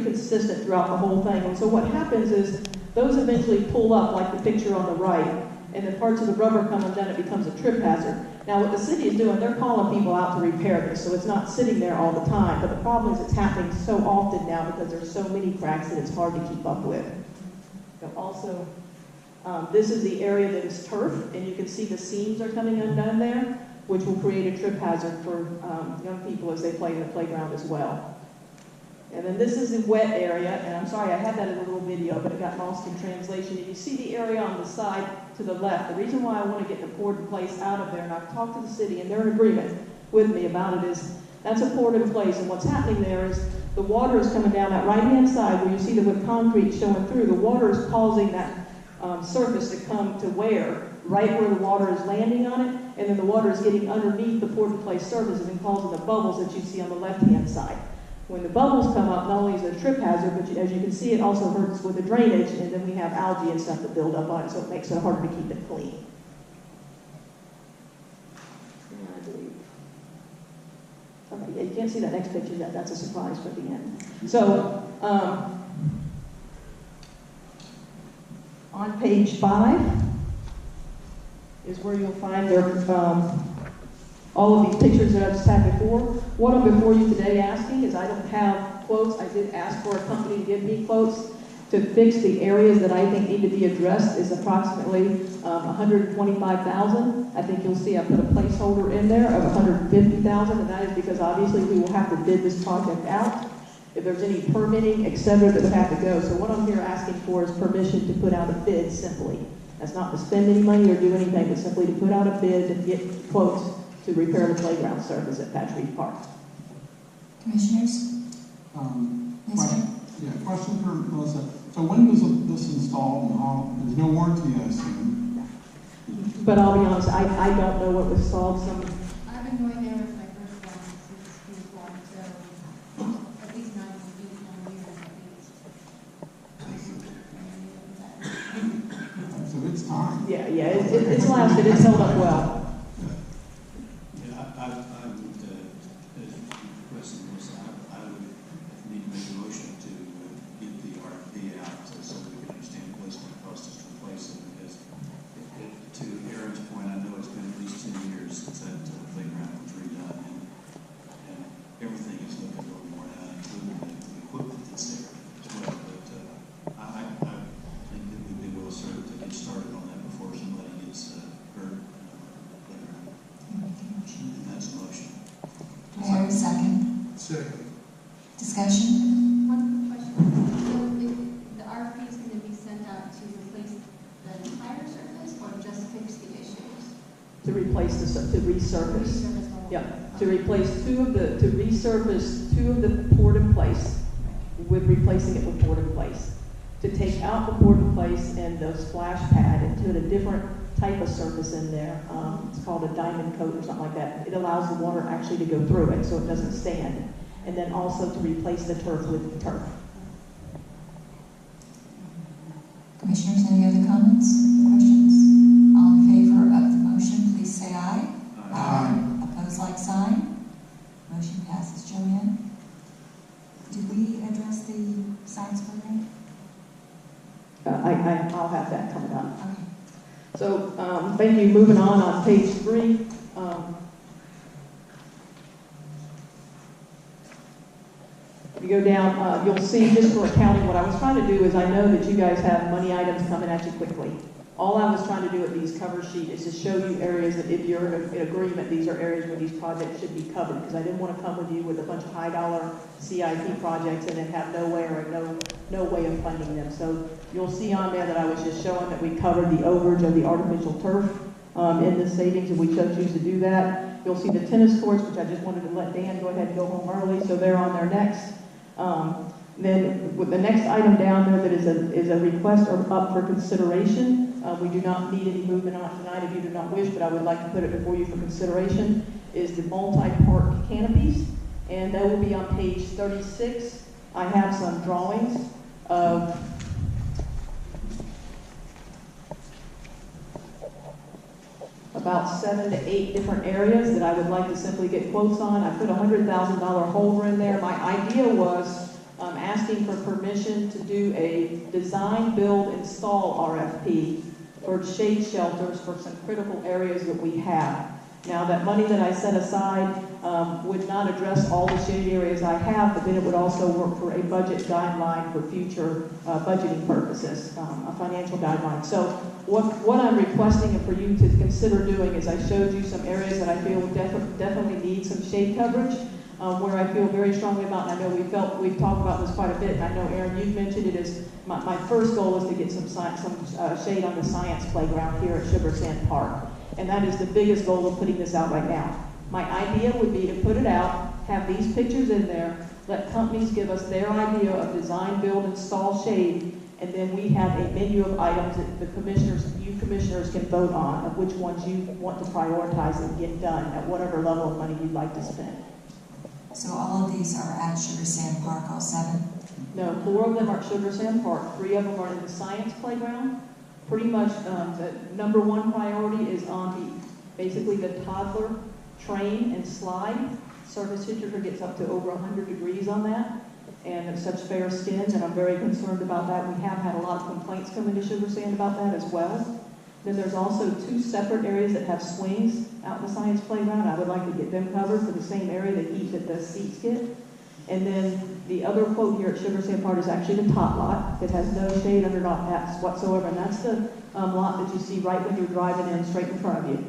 consistent throughout the whole thing. And so what happens is those eventually pull up like the picture on the right, and then parts of the rubber come undone, it becomes a trip hazard. Now what the city is doing, they're calling people out to repair this, so it's not sitting there all the time. But the problem is it's happening so often now because there's so many cracks that it's hard to keep up with. So also, this is the area that is turf, and you can see the seams are coming undone there, which will create a trip hazard for young people as they play in the playground as well. And then this is the wet area, and I'm sorry, I had that in a little video, but it got lost in translation. And you see the area on the side to the left. The reason why I want to get the poured in place out of there, and I've talked to the city, and they're in agreement with me about it, is that's a poured in place. And what's happening there is the water is coming down that right-hand side where you see the wood concrete showing through. The water is causing that surface to come to wear, right where the water is landing on it, and then the water is getting underneath the poured in place surfaces and causing the bubbles that you see on the left-hand side. When the bubbles come up, not only is it a trip hazard, but as you can see, it also hurts with the drainage, and then we have algae and stuff that build up on it, so it makes it harder to keep it clean. I believe. Okay, yeah, you can't see that next picture yet. That's a surprise for the end. So, on page 5 is where you'll find their all of these pictures that I just had before. What I'm before you today asking is I don't have quotes. I did ask for a company to give me quotes to fix the areas that I think need to be addressed is approximately $125,000. I think you'll see I put a placeholder in there of $150,000, and that is because obviously we will have to bid this project out. If there's any permitting, et cetera, that would have to go. So what I'm here asking for is permission to put out a bid simply. That's not to spend any money or do anything, but simply to put out a bid to get quotes to repair the playground surface at Patrick Park. Commissioners? Question for Melissa. So when was this installed and how, there's no warranty, I assume? But I'll be honest, I don't know what was installed. I've been going there with my first one since school one, so at least 9 years at least. So it's time. Yeah, it's lasted, it's held up well. I would, as requested, Melissa, I would need to make a motion to get the RFP out so we can understand what it's going to cost us to replace it, because to Aaron's point, I know it's been at least 10 years since that playground was redone, and everything is looking a little more now, including the equipment that's there as well. But I think that we'd be well served to get started on that before somebody gets hurt. And that's a motion. Do I hear a second? Second. Discussion? One quick question. So the RFP is going to be sent out to replace the entire surface or just fix the issues? To replace to resurface. Resurface the whole- Yeah, to resurface two of the poured in place with replacing it with poured in place. To take out the poured in place and the splash pad and put a different type of surface in there. It's called a diamond coat or something like that. It allows the water actually to go through it so it doesn't stand. And then also to replace the turf with turf. Commissioners, any other comments, questions? All in favor of the motion, please say aye. Aye. Opposed, like sign. Motion passes. Joanne? Did we address the science program? I'll have that coming up. Okay. So, thank you. Moving on page 3. If you go down, you'll see just for accounting, what I was trying to do is I know that you guys have money items coming at you quickly. All I was trying to do with these cover sheet is to show you areas that if you're in agreement, these are areas where these projects should be covered, because I didn't want to come with you with a bunch of high-dollar CIP projects and then have no way of funding them. So you'll see on there that I was just showing that we covered the overage of the artificial turf in the savings, and we choose to do that. You'll see the tennis courts, which I just wanted to let Dan go ahead and go home early, so they're on there next. Then with the next item down there that is a request up for consideration. We do not need any movement on it tonight if you do not wish, but I would like to put it before you for consideration, is the multi-park canopies. And that will be on page 36. I have some drawings of about 7 to 8 different areas that I would like to simply get quotes on. I put a $100,000 holder in there. My idea was asking for permission to do a design, build, install RFP for shade shelters for some critical areas that we have. Now, that money that I set aside would not address all the shade areas I have, but then it would also work for a budget guideline for future budgeting purposes, a financial guideline. So what I'm requesting for you to consider doing is I showed you some areas that I feel definitely need some shade coverage, where I feel very strongly about, and I know we've talked about this quite a bit, and I know, Aaron, you've mentioned it as my first goal is to get some shade on the science playground here at Sugar Sand Park. And that is the biggest goal of putting this out right now. My idea would be to put it out, have these pictures in there, let companies give us their idea of design, build, install shade, and then we have a menu of items that you commissioners can vote on of which ones you want to prioritize and get done at whatever level of money you'd like to spend. So all of these are at Sugar Sand Park, all 7? No, 4 of them are at Sugar Sand Park. 3 of them are in the science playground. Pretty much the number 1 priority is on basically the toddler train and slide. Surface temperature gets up to over 100 degrees on that, and it's such fair skin that I'm very concerned about that. We have had a lot of complaints come into Sugar Sand about that as well. Then there's also 2 separate areas that have swings out in the science playground. I would like to get them covered for the same area that the seats get. And then the other quote here at Sugar Sand Park is actually the top lot. It has no shade under paths whatsoever, and that's the lot that you see right when you're driving in straight in front of you.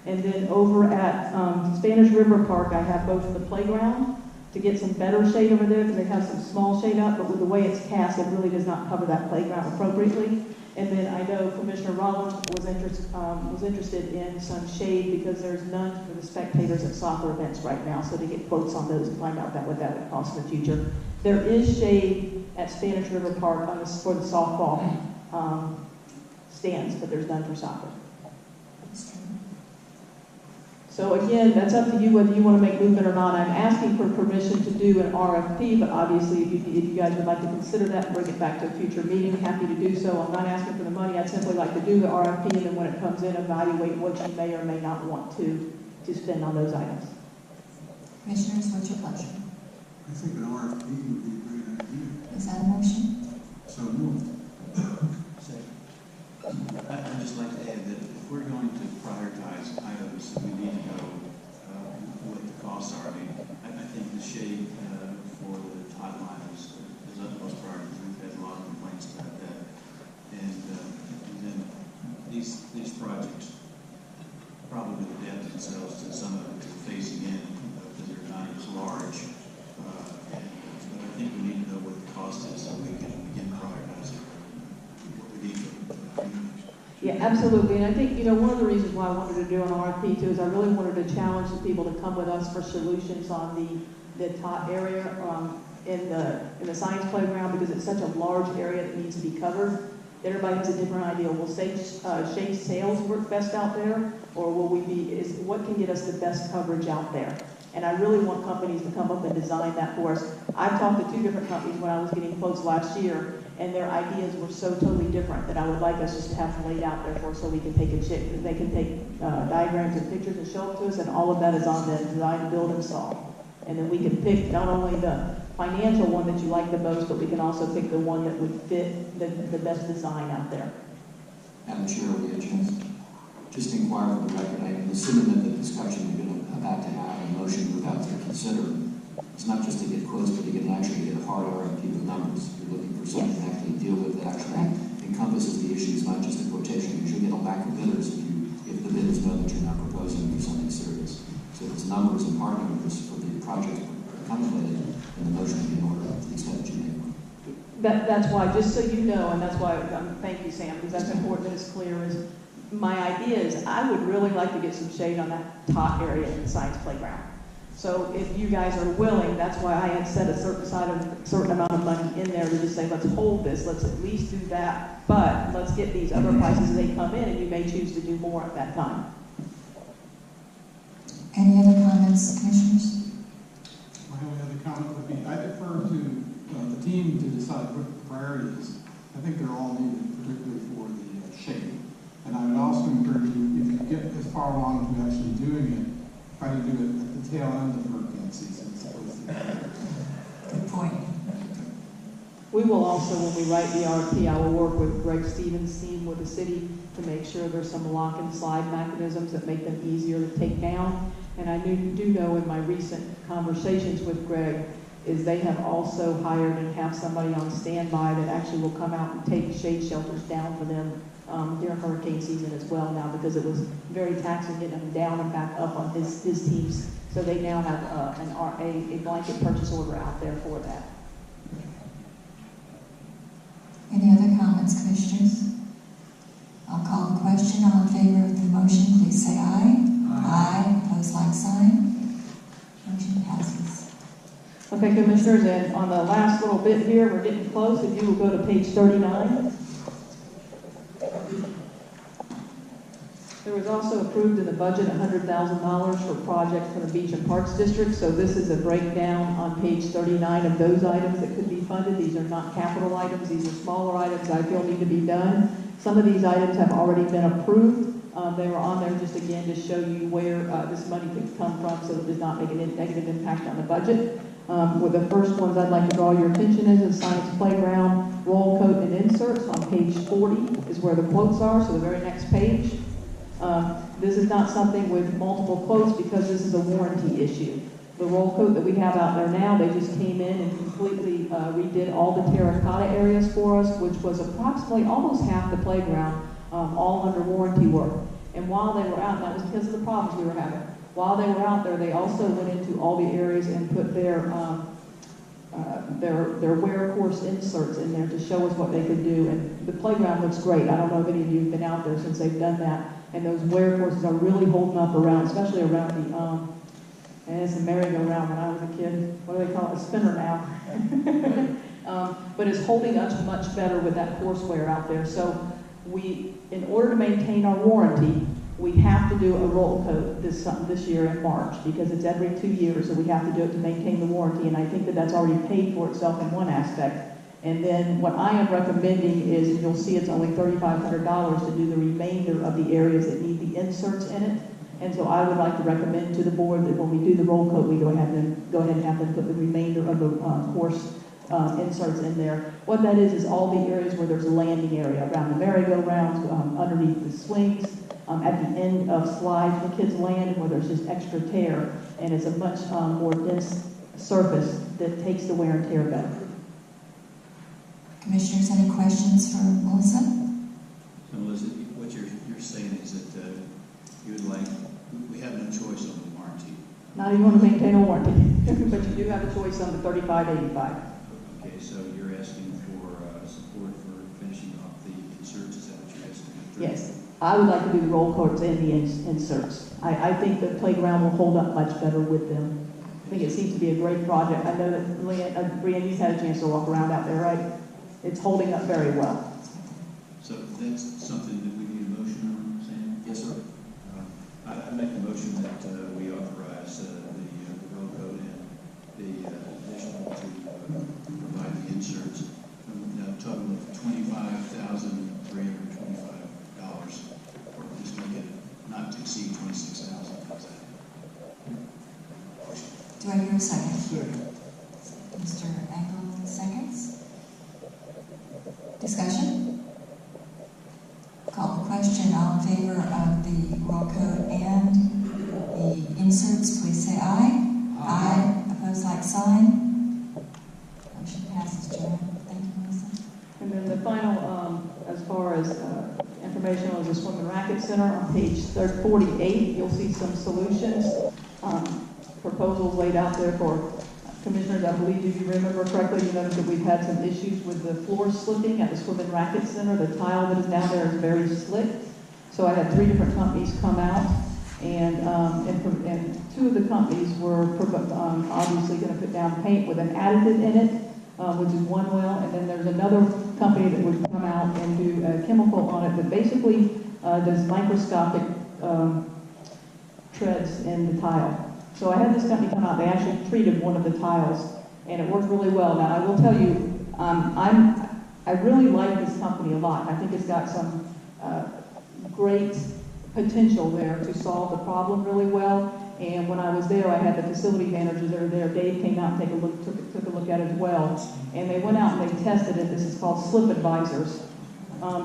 And then over at Spanish River Park, I have both the playground to get some better shade over there because they have some small shade up, but with the way it's cast, it really does not cover that playground appropriately. And then I know Commissioner Rollins was interested in some shade because there's none for the spectators at soccer events right now, so to get quotes on those and find out what that would cost in the future. There is shade at Spanish River Park for the softball stands, but there's none for soccer. So again, that's up to you whether you want to make movement or not. I'm asking for permission to do an RFP, but obviously if you guys would like to consider that and bring it back to a future meeting, happy to do so. I'm not asking for the money. I'd simply like to do the RFP, and then when it comes in, evaluate what you may or may not want to spend on those items. Commissioners, what's your pleasure? I think an RFP would be a great idea. Is that a motion? So moved. I'd just like to add that if we're going to prioritize items, we need to know what the costs are. I think the shade for the tot line is utmost priority. We've had a lot of complaints about that. And then these projects probably adapt themselves to some of it facing in because they're not as large. But I think we need to know what the cost is so we can begin prioritizing what we need to. Yeah, absolutely. And I think, one of the reasons why I wanted to do an RFP too is I really wanted to challenge the people to come with us for solutions on the tot area in the science playground because it's such a large area that needs to be covered. Everybody has a different idea. Will shade sails work best out there, or will what can get us the best coverage out there? And I really want companies to come up and design that for us. I've talked to 2 different companies when I was getting quotes last year, and their ideas were so totally different that I would like us just to have laid out there for us so we can take they can take diagrams and pictures and show it to us, and all of that is on the design, build, and solve. And then we can pick not only the financial one that you like the most, but we can also pick the one that would fit the best design out there. Madam Chair, we have a chance. Just inquire for the record. I am assuming that the discussion we're about to have, a motion we're about to consider, it's not just to get quotes, but to get a hard RFP with numbers. You're looking for something to actually deal with that actually encompasses the issues, not just a quotation. Because you get a lack of bidders if the bidders know that you're not proposing to do something serious. So it's numbers and hard numbers for the projects contemplated, and the motion will be in order to the extent that you make one. That's why, just so you know, and that's why, thank you, Sam, because that's important that it's clear, is my idea is I would really like to get some shade on that top area in the science playground. So if you guys are willing, that's why I had set a certain amount of money in there to just say, let's hold this, let's at least do that, but let's get these other prices as they come in, and you may choose to do more at that time. Any other comments, Commissioners? My only other comment would be, I defer to the team to decide what the priority is. I think they're all needed, particularly for the shade. And I would also encourage you, if you get as far along to actually doing it, try to do it at the tail end of hurricane season as opposed to. Good point. We will also, when we write the RFP, I will work with Greg Stevens' team with the city to make sure there's some lock and slide mechanisms that make them easier to take down. And I do know in my recent conversations with Greg is they have also hired and have somebody on standby that actually will come out and take shade shelters down for them during hurricane season as well now, because it was very taxing getting them down and back up on his teams. So they now have a blanket purchase order out there for that. Any other comments, Commissioners? I'll call the question. All in favor of the motion, please say aye. Aye. Opposed, like sign. Motion passes. Okay, Commissioners, and on the last little bit here, we're getting close. If you will go to page 39. There was also approved in the budget $100,000 for projects for the Beach and Parks District. So this is a breakdown on page 39 of those items that could be funded. These are not capital items. These are smaller items I feel need to be done. Some of these items have already been approved. They were on there just again to show you where this money could come from so it does not make a negative impact on the budget. With the first ones I'd like to draw your attention is the science playground. roll coat and inserts on page 40 is where the quotes are, so the very next page. This is not something with multiple quotes because this is a warranty issue. The roll coat that we have out there now, they just came in and completely redid all the terracotta areas for us, which was approximately almost half the playground, all under warranty work. And while they were out, and that was because of the problems we were having, while they were out there, they also went into all the areas and put their wear course inserts in there to show us what they could do. And the playground looks great. I don't know if any of you have been out there since they've done that. And those wear courses are really holding up around, especially around the, and it's a merry-go-round when I was a kid. What do they call it? A spinner now. But it's holding up much better with that courseware out there. So we, in order to maintain our warranty, we have to do a roll coat this year in March because it's every 2 years, so we have to do it to maintain the warranty. And I think that that's already paid for itself in one aspect. And then what I am recommending is, and you'll see it's only $3,500 to do the remainder of the areas that need the inserts in it. And so I would like to recommend to the board that when we do the roll coat, we go ahead and have them put the remainder of the course inserts in there. What that is all the areas where there's a landing area, around the merry-go-rounds, underneath the swings, at the end of slides where kids land, where there's just extra tear, and it's a much more dense surface that takes the wear and tear better. Commissioners, any questions for Melissa? So Melissa, what you're saying is that you would like, we have no choice on the warranty. Not even want to maintain a warranty, but you do have a choice on the $35.85. Okay, so you're asking for support for finishing off the inserts, is that what you're asking? Yes, I would like to do the roll coats and the inserts. I think the playground will hold up much better with them. I think it seems to be a great project. I know that, Brianne, you've had a chance to walk around out there, right? It's holding up very well. So that's something that we need a motion on, Sam? Yes, sir. I make a motion that we authorize the roll code and the additional to provide the inserts. A total of $25,325 for just make it not to exceed $26,000. Do I hear a second? Second. Mr. Engel seconds. Discussion? Call the question. All in favor of the roll code and the inserts, please say aye. Aye. Opposed, like sign. Motion passes, Joanne. Thank you, Melissa. And then the final, as far as information on the Swim and Racket Center, on page 48, you'll see some solutions, proposals laid out there for commissioners. I believe if you remember correctly, you noticed that we've had some issues with the floor slipping at the Swim and Racket Center. The tile that is down there is very slick. So I had 3 different companies come out, and 2 of the companies were obviously going to put down paint with an additive in it, which is one well, and then there's another company that would come out and do a chemical on it that basically does microscopic treads in the tile. So I had this company come out. They actually treated one of the tiles, and it worked really well. Now, I will tell you, I really like this company a lot. I think it's got some great potential there to solve the problem really well. And when I was there, I had the facility managers that were there. Dave came out and took a look at it as well. And they went out and they tested it. This is called Slip Advisors,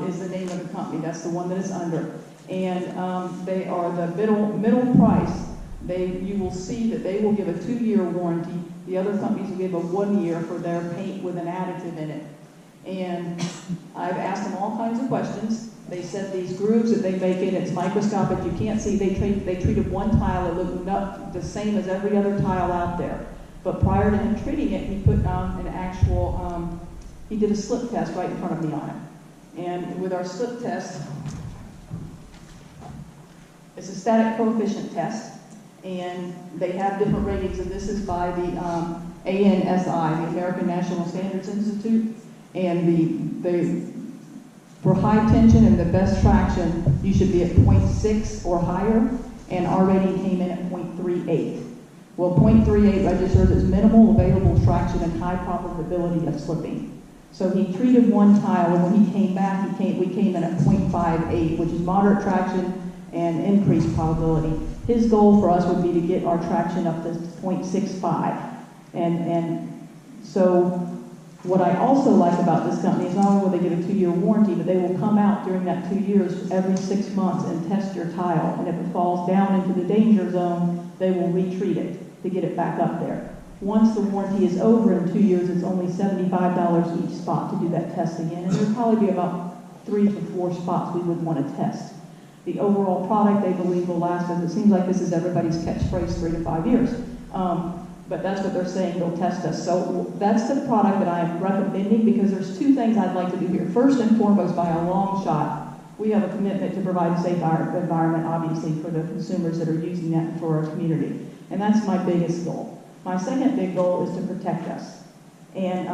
is the name of the company. That's the one that it's under. And they are the middle price. You will see that they will give a 2-year warranty. The other companies will give a 1 year for their paint with an additive in it. And I've asked them all kinds of questions. They said these grooves that they make in, it's microscopic. You can't see. They treated one tile that looked the same as every other tile out there. But prior to him treating it, he put an actual, he did a slip test right in front of me on it. And with our slip test, it's a static coefficient test. And they have different ratings, and this is by the ANSI, the American National Standards Institute. And for high tension and the best traction, you should be at 0.6 or higher, and our rating came in at 0.38. Well, 0.38 registers as minimal available traction and high probability of slipping. So he treated one tile, and when he came back, we came in at 0.58, which is moderate traction and increased probability. His goal for us would be to get our traction up to 0.65. And so What I also like about this company is not only will they give a 2-year warranty, but they will come out during that 2 years every 6 months and test your tile. And if it falls down into the danger zone, they will retreat it to get it back up there. Once the warranty is over in 2 years, it's only $75 each spot to do that testing in. And there'll probably be about 3 to 4 spots we would want to test. The overall product, they believe, will last, and it seems like this is everybody's catchphrase, 3 to 5 years. But that's what they're saying, they'll test us. So that's the product that I am recommending, because there's 2 things I'd like to do here. First and foremost, by a long shot, we have a commitment to provide a safe environment, obviously, for the consumers that are using that for our community. And that's my biggest goal. My second big goal is to protect us and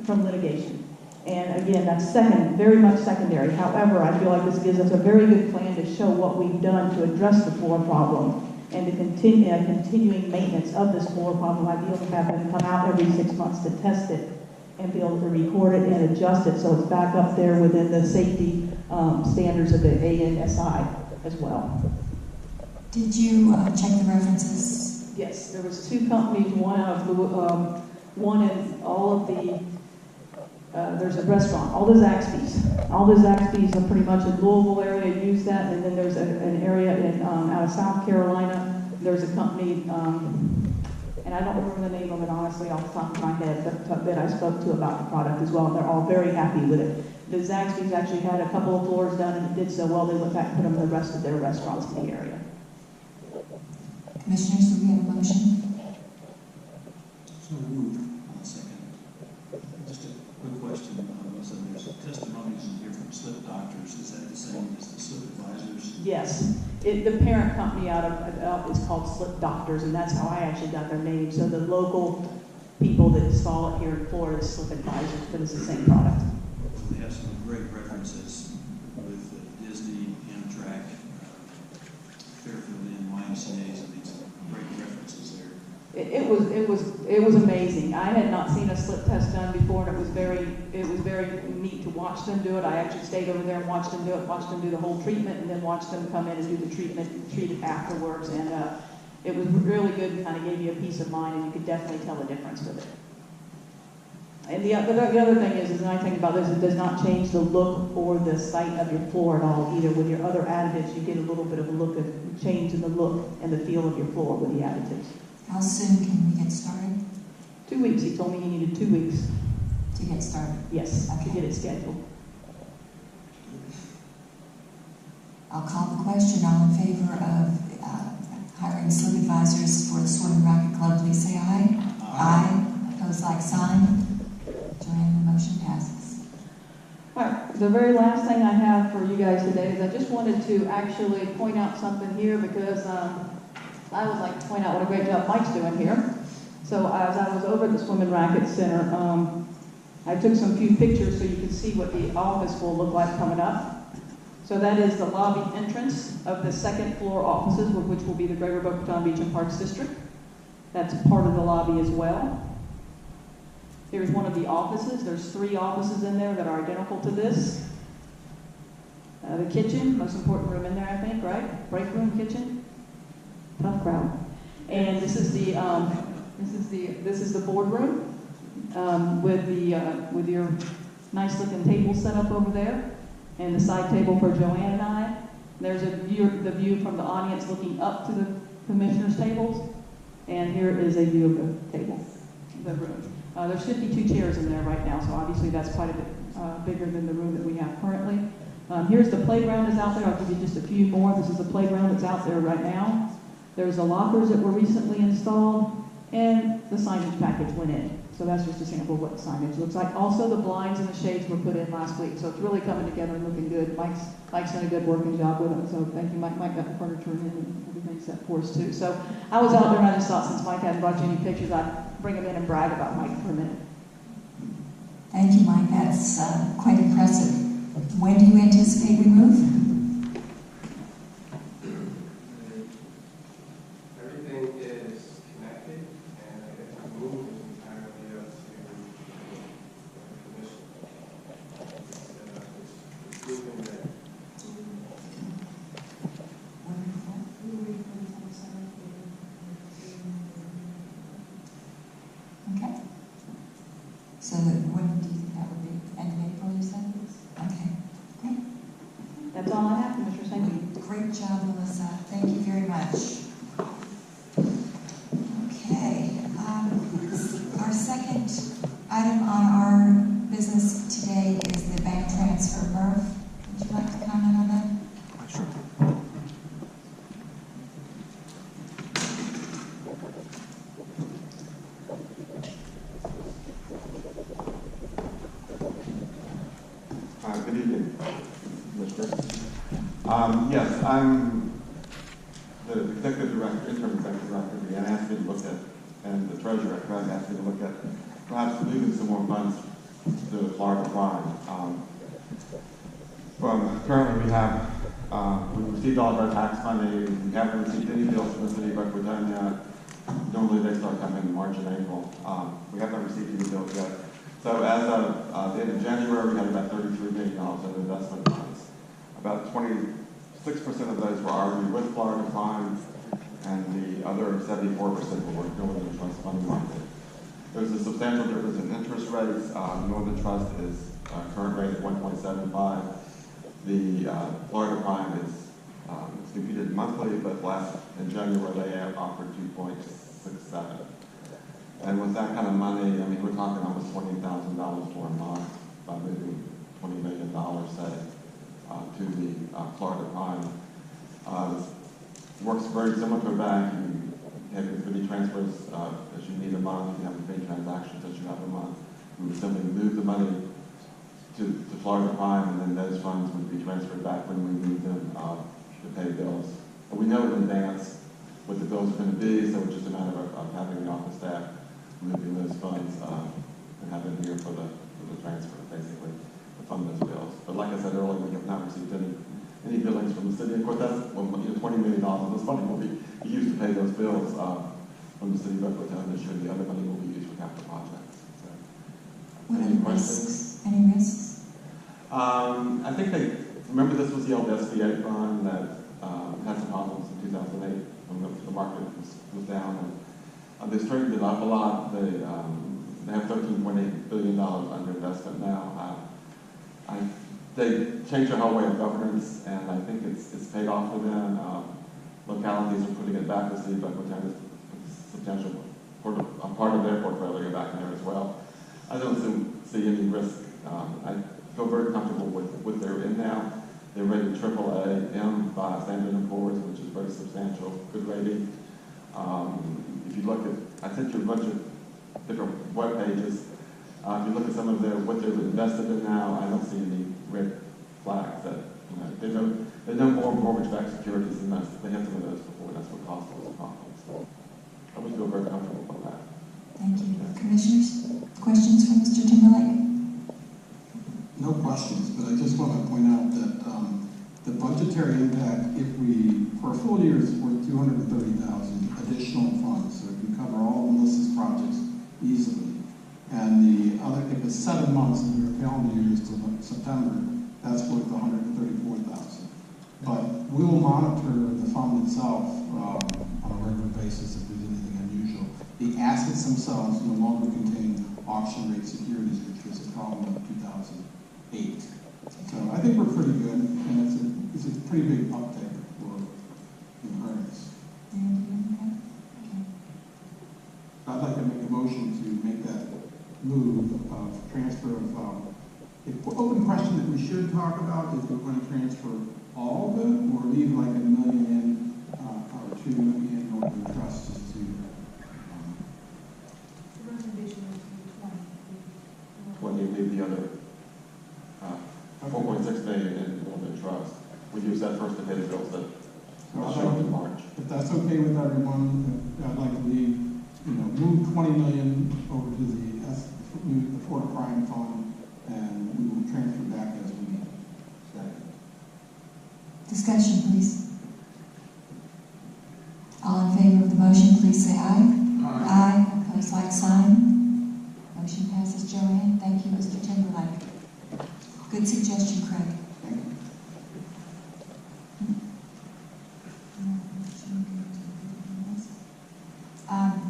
from litigation. And again, that's very much secondary. However, I feel like this gives us a very good plan to show what we've done to address the floor problem and to continuing maintenance of this floor problem. I'd be able to have them come out every 6 months to test it and be able to record it and adjust it so it's back up there within the safety standards of the ANSI as well. Did you check the references? Yes, there was 2 companies, one in all of the, there's a restaurant, all the Zaxby's. All the Zaxby's are pretty much in Louisville area use that, and then there's an area in out of South Carolina. There's a company, and I don't remember the name of it honestly off the top of my head, but that I spoke to about the product as well, and they're all very happy with it. The Zaxby's actually had a couple of floors done, and it did so well, they went back and put them in the rest of their restaurants in the area. Commissioners, do we have a motion? So moved. I'll second. Just a quick question. So there's testimonies in here from slip doctors. Is that the same as the slip advisors? Yes. The parent company out of is called Slip Doctors, and that's how I actually got their name. So the local people that install it here in Florida is Slip Advisors, but it's the same product. We have some great references with Disney, Amtrak, Fairfield Inn, YMCA's, and these great references there. It was amazing. I had not seen a slip test done before, and it was very neat to watch them do it. I actually stayed over there and watched them do it, watched them do the whole treatment, and then watched them come in and do the treatment and treat it afterwards. And it was really good and kind of gave you a peace of mind, and you could definitely tell the difference with it. And the other thing is the nice thing about this, it does not change the look or the sight of your floor at all either. With your other additives, you get a little bit of a change in the look and the feel of your floor with the additives. How soon can we get started? 2 weeks. He told me he needed 2 weeks. To get started? Yes, okay. To get it scheduled. I'll call the question. All in favor of hiring slip advisors for the Swim and Racket Club, please say aye. Aye. Opposed, like sign. Joanne, the motion passes. All right, the very last thing I have for you guys today is I just wanted to actually point out something here because I would like to point out what a great job Mike's doing here. So as I was over at the Swim and Racket Center, I took some few pictures so you can see what the office will look like coming up. So that is the lobby entrance of the second floor offices, which will be the Greater Boca Raton Beach and Parks District. That's part of the lobby as well. Here's one of the offices. There's 3 offices in there that are identical to this. The kitchen, most important room in there, I think, right? Break room, kitchen. Tough crowd. And this is the boardroom with your nice looking table set up over there, and the side table for Joanne and I. There's the view from the audience looking up to the commissioners' tables, and here is a view of the table, the room. There's 52 chairs in there right now, so obviously that's quite a bit bigger than the room that we have currently. Here's the playground that's out there. I'll give you just a few more. This is the playground that's out there right now. There's the lockers that were recently installed, and the signage package went in. So that's just a sample of what the signage looks like. Also, the blinds and the shades were put in last week, so it's really coming together and looking good. Mike's done a good working job with it, so thank you, Mike. Mike got the furniture in and everything set for us, too. So I was out there, and I just thought since Mike hadn't brought you any pictures, I'd bring them in and brag about Mike for a minute. Thank you, Mike. That's quite impressive. When do you anticipate we move? Everything is connected, and if we move, it's entirely up to the commission. It's moving that. Okay. So that when all I have, Commissioners. Thank you. Great job, Melissa. Thank you very much. Okay, our second item on our business today is the bank transfer. Murph, would you like to comment on that? Sure. Good evening, Commissioner. Yes, I'm the executive director, interim executive director, and asked me to look at, and the treasurer asked me to look at perhaps moving some more funds to the Florida Prime. Currently we have, we received all of our tax money. We haven't received any bills from the city of Boca Raton yet. Normally they start coming in March and April. We haven't received any bills yet. So as of the end of January, we had about $33 million in investment funds. About 26% of those were already with Florida Prime, and the other 74% were still in the trust money market. There's a substantial difference in interest rates. Northern Trust is current rate at 1.75. The Florida Prime is it's computed monthly, but in January they offered 2.67. And with that kind of money, I mean, we're talking almost $20,000 for a month by moving $20 million, say, to the Florida Prime. It works very similar to a bank. You have as many transfers as you need a month. You have as many transactions as you have a month. We would simply move the money to Florida Prime, and then those funds would be transferred back when we move them to pay bills. And we know in advance what the bills are going to be, so it's just a matter of having the office staff moving those funds and having them here for the transfer, basically, to fund those bills. But like I said earlier, we have not received any billings from the city. Of course, that's $20 million of this money will be used to pay those bills from the city of Boca Raton this year. The other money will be used for capital projects. So, What are the risks? Any risks? I think remember this was the old SBA fund that had some problems in 2008 when the market was down. And they straightened it up a lot. They have $13.8 billion under investment now. They changed their whole way of governance, and I think it's paid off for them. Localities are putting it back. The city of Boca Raton is substantial a part of their portfolio back in there as well. I don't see any risk. I feel very comfortable with their in now. They're rated AAA by Standard & Poor's, which is very substantial, good rating. If you look at, I sent you a bunch of different web pages. If you look at some of what they've invested in now, I don't see any red flags that, they know more mortgage-backed securities than most. They had some of those before, and that's what caused those problems. So I would feel very comfortable with that. Thank you. Commissioners, questions for Mr. Timberlake? No questions, but I just want to point out that the budgetary impact, if we, for a full year, is worth $230,000 additional funds, so it can cover all of Melissa's projects easily. And the other, if it's 7 months and your calendar year is till September, that's worth $134,000. But we will monitor the fund itself on a regular basis if there's anything unusual. The assets themselves no longer contain auction rate securities, which was a problem in 2008. So I think we're pretty good, and it's a pretty big uptick for earnings. I'd like to make a motion to make that move of transfer of, the open question that we should talk about is we're going to transfer all of it, or leave like $1 million or $2 million in Northern Trust to. The recommendation is 20, leave the other 4.6 million in Northern Trust. We use that first to pay the bills that will show up in March. If that's okay with everyone, I'd like to leave, move $20 million over to the Florida Prime Fund, and we will transfer back as we need. Discussion, please. All in favor of the motion, please say aye. Aye. Opposed, like sign. Motion passes. Joanne, thank you, Mr. Timberlake. Good suggestion, Craig.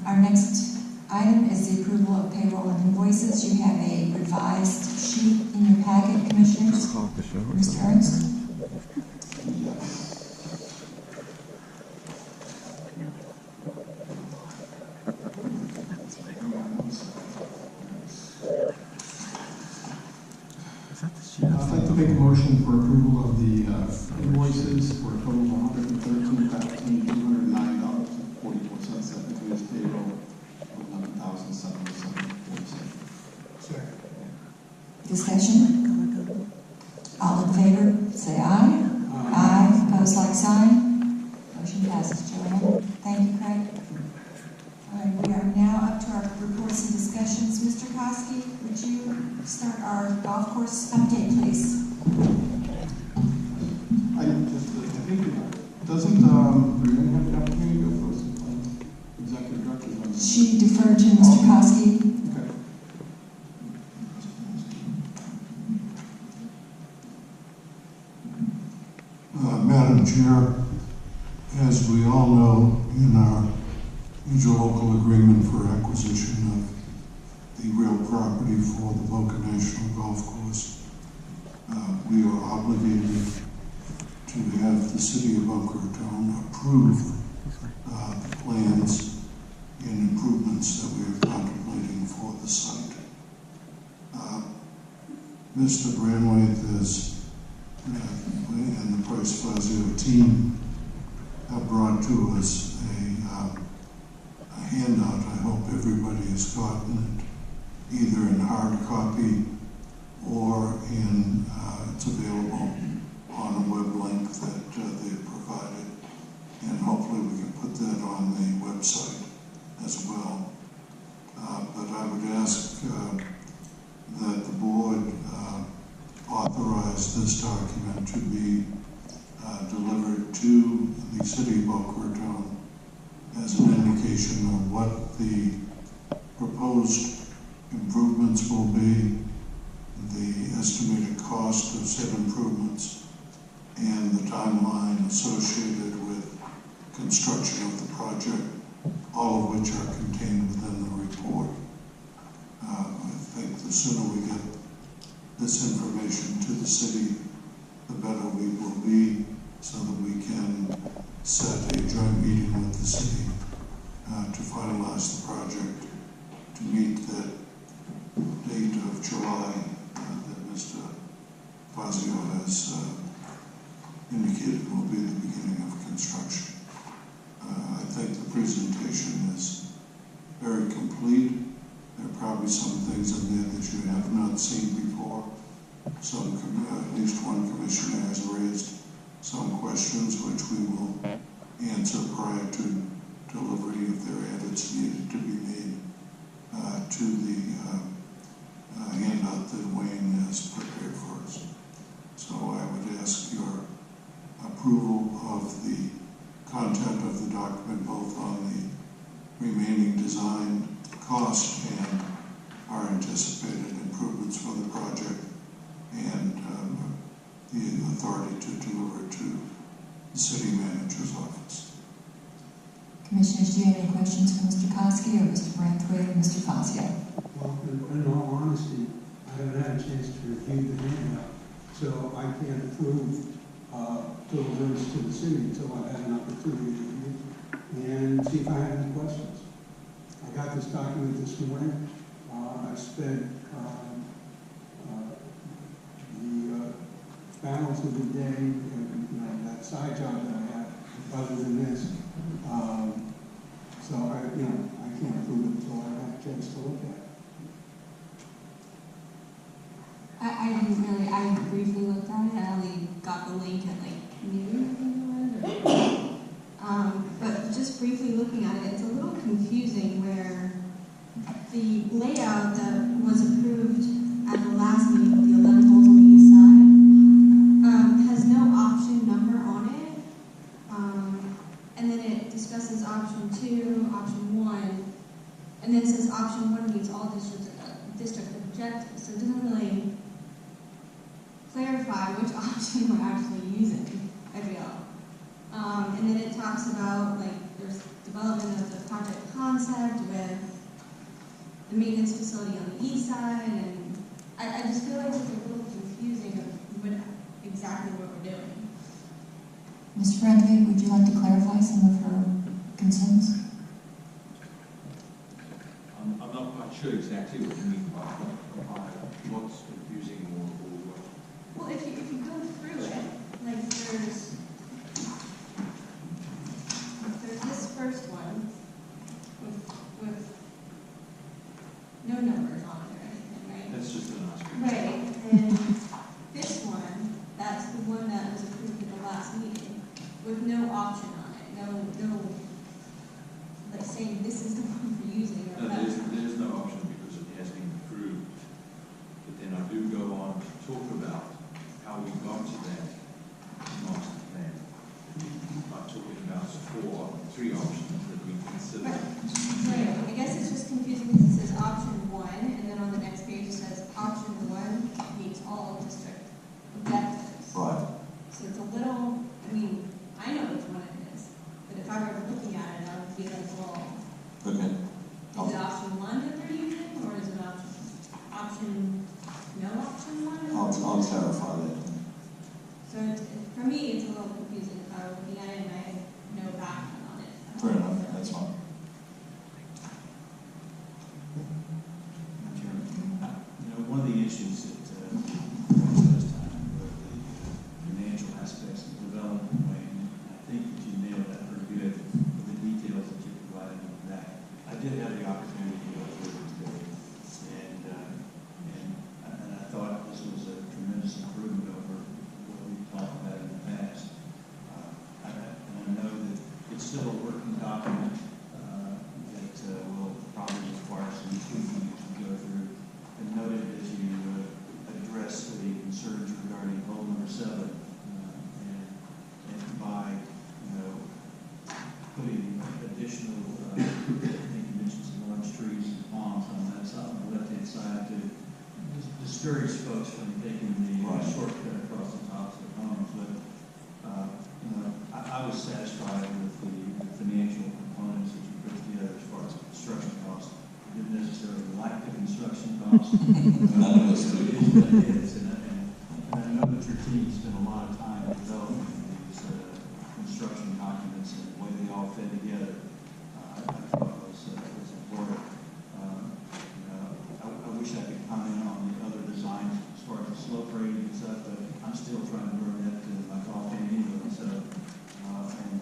Our next item is the approval of payroll and invoices. You have a revised sheet in your packet, Commissioners. Mr. Ernst. for approval of the invoices for a total of $113,209.44. That includes payroll of $11,747. Second. Discussion? All in favor, say aye. Aye. Opposed, like sign. Motion passes. Joanne? Thank you, Craig. All right, we are now up to our reports and discussions. Mr. Kosky, would you start our golf course update, please? I think, doesn't Brianna have the opportunity to go first? Executive Director's on this. She deferred to Mr. Kosky. Okay. Madam Chair, as we all know, in our interlocal agreement for acquisition of the real property for the Boca National Golf Course, we are obligated to have the City of Boca Raton approve the plans and improvements that we are contemplating for the site. Mr. Branwaith and the Price Fazio team have brought to us a handout. I hope everybody has gotten it, either in hard copy or in, it's available on a web link that they provided, and hopefully we can put that on the website as well. But I would ask that the board authorize this document to be delivered to the City of Boca Raton as an indication of what the proposed improvements will be, the estimated cost of said improvements, and the timeline associated with construction of the project, all of which are contained within the report. I think the sooner we get this information to the city, the better we will be, so that we can set a joint meeting with the city to finalize the project to meet that date of July that Mr. Fazio has indicated will be the beginning of construction. I think the presentation is very complete. There are probably some things in there that you have not seen before. At least one commissioner has raised some questions which we will answer prior to delivery if there are edits needed to be made to the handout that Wayne has prepared for us. So I would ask your approval of the content of the document, both on the remaining design cost and our anticipated improvements for the project, and the authority to deliver to the city manager's office. Commissioners, do you have any questions for Mr. Kosky or Mr. Branthwaite or Mr. Fazio? Well, in all honesty, I haven't had a chance to review the handout, so I can't approve deliverance to the city until I've had an opportunity to review and see if I have any questions. I got this document this morning. I spent the balance of the day, that side job that I have, other than this. So I can't approve it until I have a chance to look at it. I briefly looked at it. I only got the link at like noon, I think it was. But just briefly looking at it, it's a little confusing where the layout that was approved at the last meeting with the 11 holes on the east side has no option number on it. And then it discusses option 2, option 1, and then it says option 1 meets all district objectives. So it doesn't really clarify which option we're actually using, I feel. And then it talks about, like, there's development of the project concept with the maintenance facility on the east side, and I just feel like it's a little confusing of exactly what we're doing. Mr. Branthwaite, would you like to clarify some of her concerns? I'm not quite sure exactly what you mean by what's confusing or what. Well, if you go through talking about three options that we consider. Right, I guess it's just confusing because it says option 1, and then on the next page it says option 1 meets all district objectives. Right. So it's a little, I mean, I know which one it is, but if I were looking at it, I would be like, well, Okay. is it option 1 that they're using, or is it option no option 1? I'll clarify that. So for me, it's a little confusing if I were looking at it and I had no background on it. Fair enough, that's fine. One of the issues that last time were the financial aspects of development, Wayne. I think that you nailed that pretty good with the details that you provided on that. I did have the opportunity to go through it today, and I thought this was a tremendous improvement over what we talked about in the past. And I know that it's still a working document that will probably require some tweaking as we go through. And noted as you address the concerns regarding goal number 7, and by putting additional, I think you mentioned some large trees and palms on that side, on the left-hand side, to discourage folks from taking the shortcut across the tops of the homes. But I was satisfied with the financial components that you put together as far as construction costs. I didn't necessarily like the construction costs. None of us do. And I know that your team spent a lot of time developing these construction documents and the way they all fit together. I thought was important. I wish I could comment on the other designs as far as the slope rating and stuff, but I'm still trying to learn that to my golf game anyway. So, and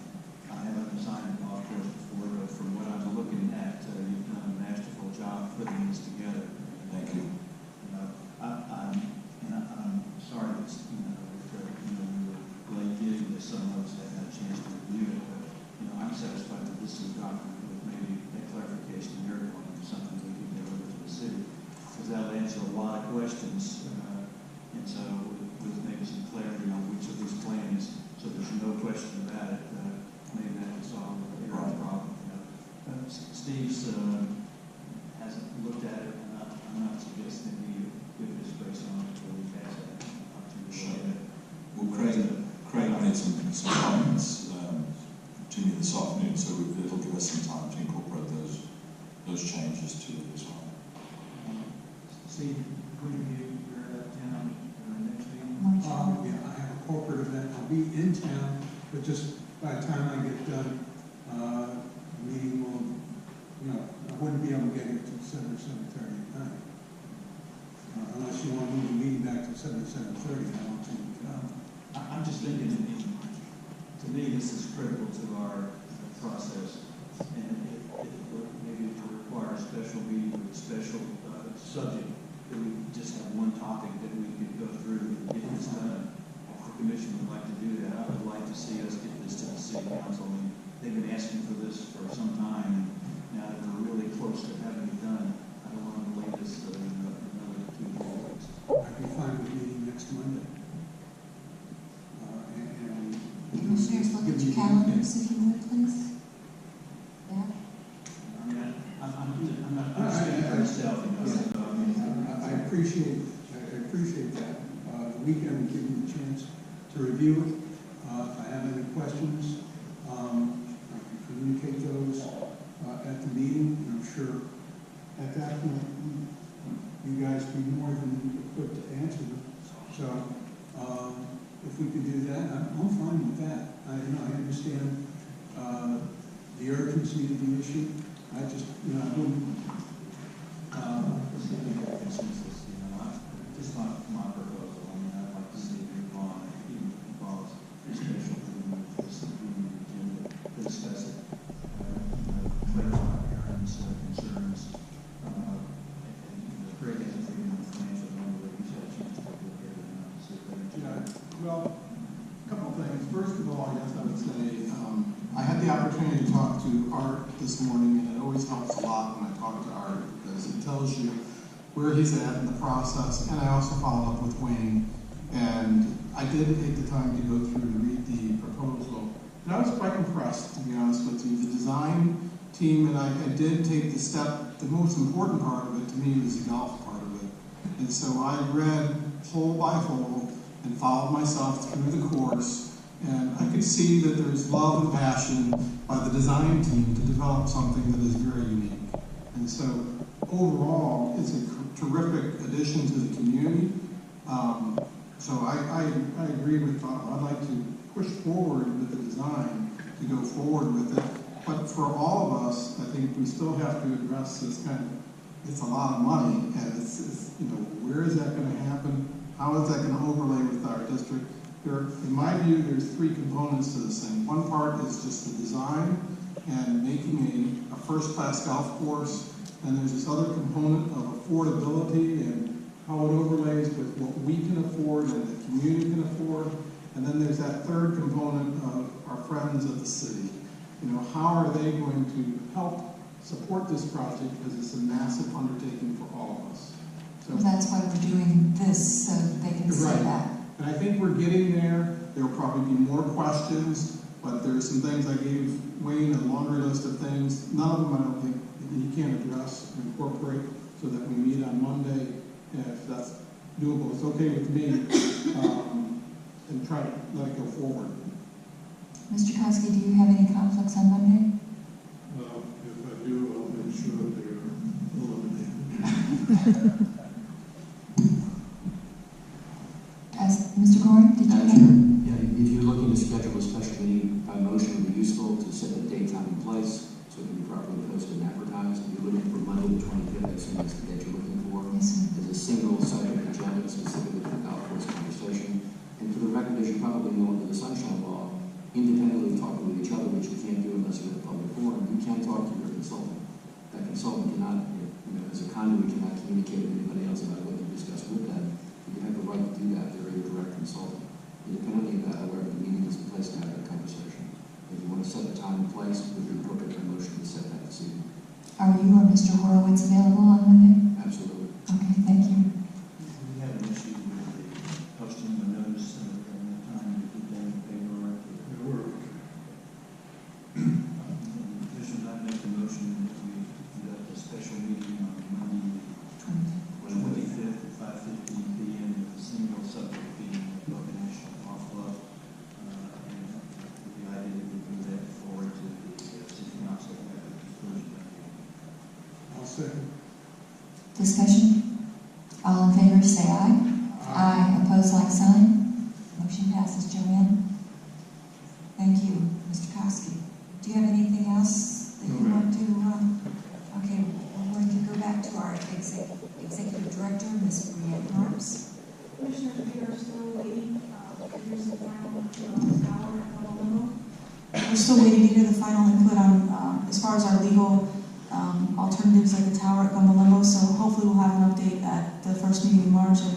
I haven't designed a golf course before, but from what I'm looking at, you've done a masterful job putting this together. Thank you. I'm sorry that we were late getting this. Some of us haven't had a chance to review it, but I'm satisfied that this is a document with maybe a clarification here on something we can deliver to the city, because that'll answer a lot of questions. And so, with maybe some clarity on which of these plans, so there's no question about it, maybe that would solve your problem. Steve's hasn't looked at it, and I'm not suggesting he give his grace on it until he has that opportunity. Sure. Well, Craig made some comments to me this afternoon, so it'll give us some time to incorporate those changes to it as well. Steve, when you're out of town next week? Yeah, I have a corporate event. I'll be in town, but just by the time I get done, the meeting will, I wouldn't be able to get here till 7 or 7:30 at night. Unless you want to move the meeting back to 7 or 7:30, I don't think. I'm just thinking, to me, this is critical to our process, and maybe it would require a special meeting with a special subject, that we just have one topic that we could go through and get this done. If the commission would like to do that, I would like to see us get this to the city council. I mean, they've been asking for this for some time, and now that we're really close to having it done, I don't want to delay this another 2 weeks. I'd be fine with meeting next Monday. Commissioners, look at your calendars if you would, please. Yeah. I'm not speaking for myself, I appreciate that. The weekend will give me the chance to review it. If I have any questions, I can communicate those at the meeting, and I'm sure at that point, you guys be more than equipped to answer them. So, if we could do that, I'm fine with that. I understand the urgency of the issue. I just, I wouldn't. Just my proposal. I mean, I'd like to see it involved, even involves a special meeting with this agenda to discuss it, clarify parents' concerns, and Greg has a financial number that he's had a chance to look at it and see if they Well, a couple of things. First of all, I guess I would say, I had the opportunity to talk to Art this morning, and it always helps a lot when I talk to Art because it tells you where he's at in the process. And I also followed up with And I did take the time to go through to read the proposal, and I was quite design team, and I did take the step, the most important part of it to me was the golf part of it. And so I read hole by hole and followed myself through the course, and I could see that there's love and passion by the design team to develop something that is very unique. And so overall, it's a terrific addition to the community. So I agree with Bob. I'd like to push forward with the design to go forward with it. But for all of us, I think we still have to address this kind of, it's a lot of money, and it's you know, where is that going to happen? How is that going to overlay with our district? In my view, there's three components to this thing. One part is just the design and making a first-class golf course. And there's this other component of affordability and how it overlays with what we can afford and the community can afford. And then there's that third component of our friends of the city. You know, how are they going to help support this project, because it's a massive undertaking for all of us. So Well, that's why we're doing this, so they can see right. that. And I think we're getting there. There will probably be more questions, but there's some things I gave Wayne a longer list of things. None of them I don't think he can address and incorporate, so that we meet on Monday, if that's doable. It's okay with me, and try to let it go forward. Mr. Koski, do you have any conflicts on Monday? If I do, I'll make sure they're eliminated. Mr. Gorin, did you have? Yeah, if you're looking to schedule a special meeting by motion, it would be useful to set a date, time, and place, so it can be properly posted and advertised. If you're looking for Monday the 25th, I assume that's the date you're looking for. Yes, There's a single subject agenda specifically for the golf course conversation. And for the record, as you probably know, under the Sunshine Law, independently of talking with each other, which you can't do unless you're in a public forum, you can talk to your consultant. That consultant cannot, as a conduit, cannot communicate with anybody else about what you discuss with them. You have the right to do that. They're your direct consultant. Independently of that, however, the meeting is the place to have that conversation. If you want to set a time and place, it would be appropriate for a motion to set that this evening. Are you or Mr. Horowitz available on Monday? Absolutely. Okay, thank you. We had an issue with the posting the notice and the time to get that in the paper. It worked. Commissioners, I make the motion that we conduct a special meeting on Monday, 25th at 5:15 p.m. with a single subject being the National Golf Club. And the idea that we move that forward to the city council at the conclusion of the meeting. I'll second. Discussion? All in favor, say aye. Aye. Opposed, like sign. Motion passes. Joanne? Thank you. Mr. Koski, do you have anything else that you want to, okay, we're going to go back to our executive director, Ms. Brianne Harps. Commissioners, we are still waiting to hear some final input on the tower at Honolulu. We're still waiting to hear the final input on, as far as our legal alternatives like the tower at Gumbelemo, so hopefully we'll have an update at the first meeting in March, and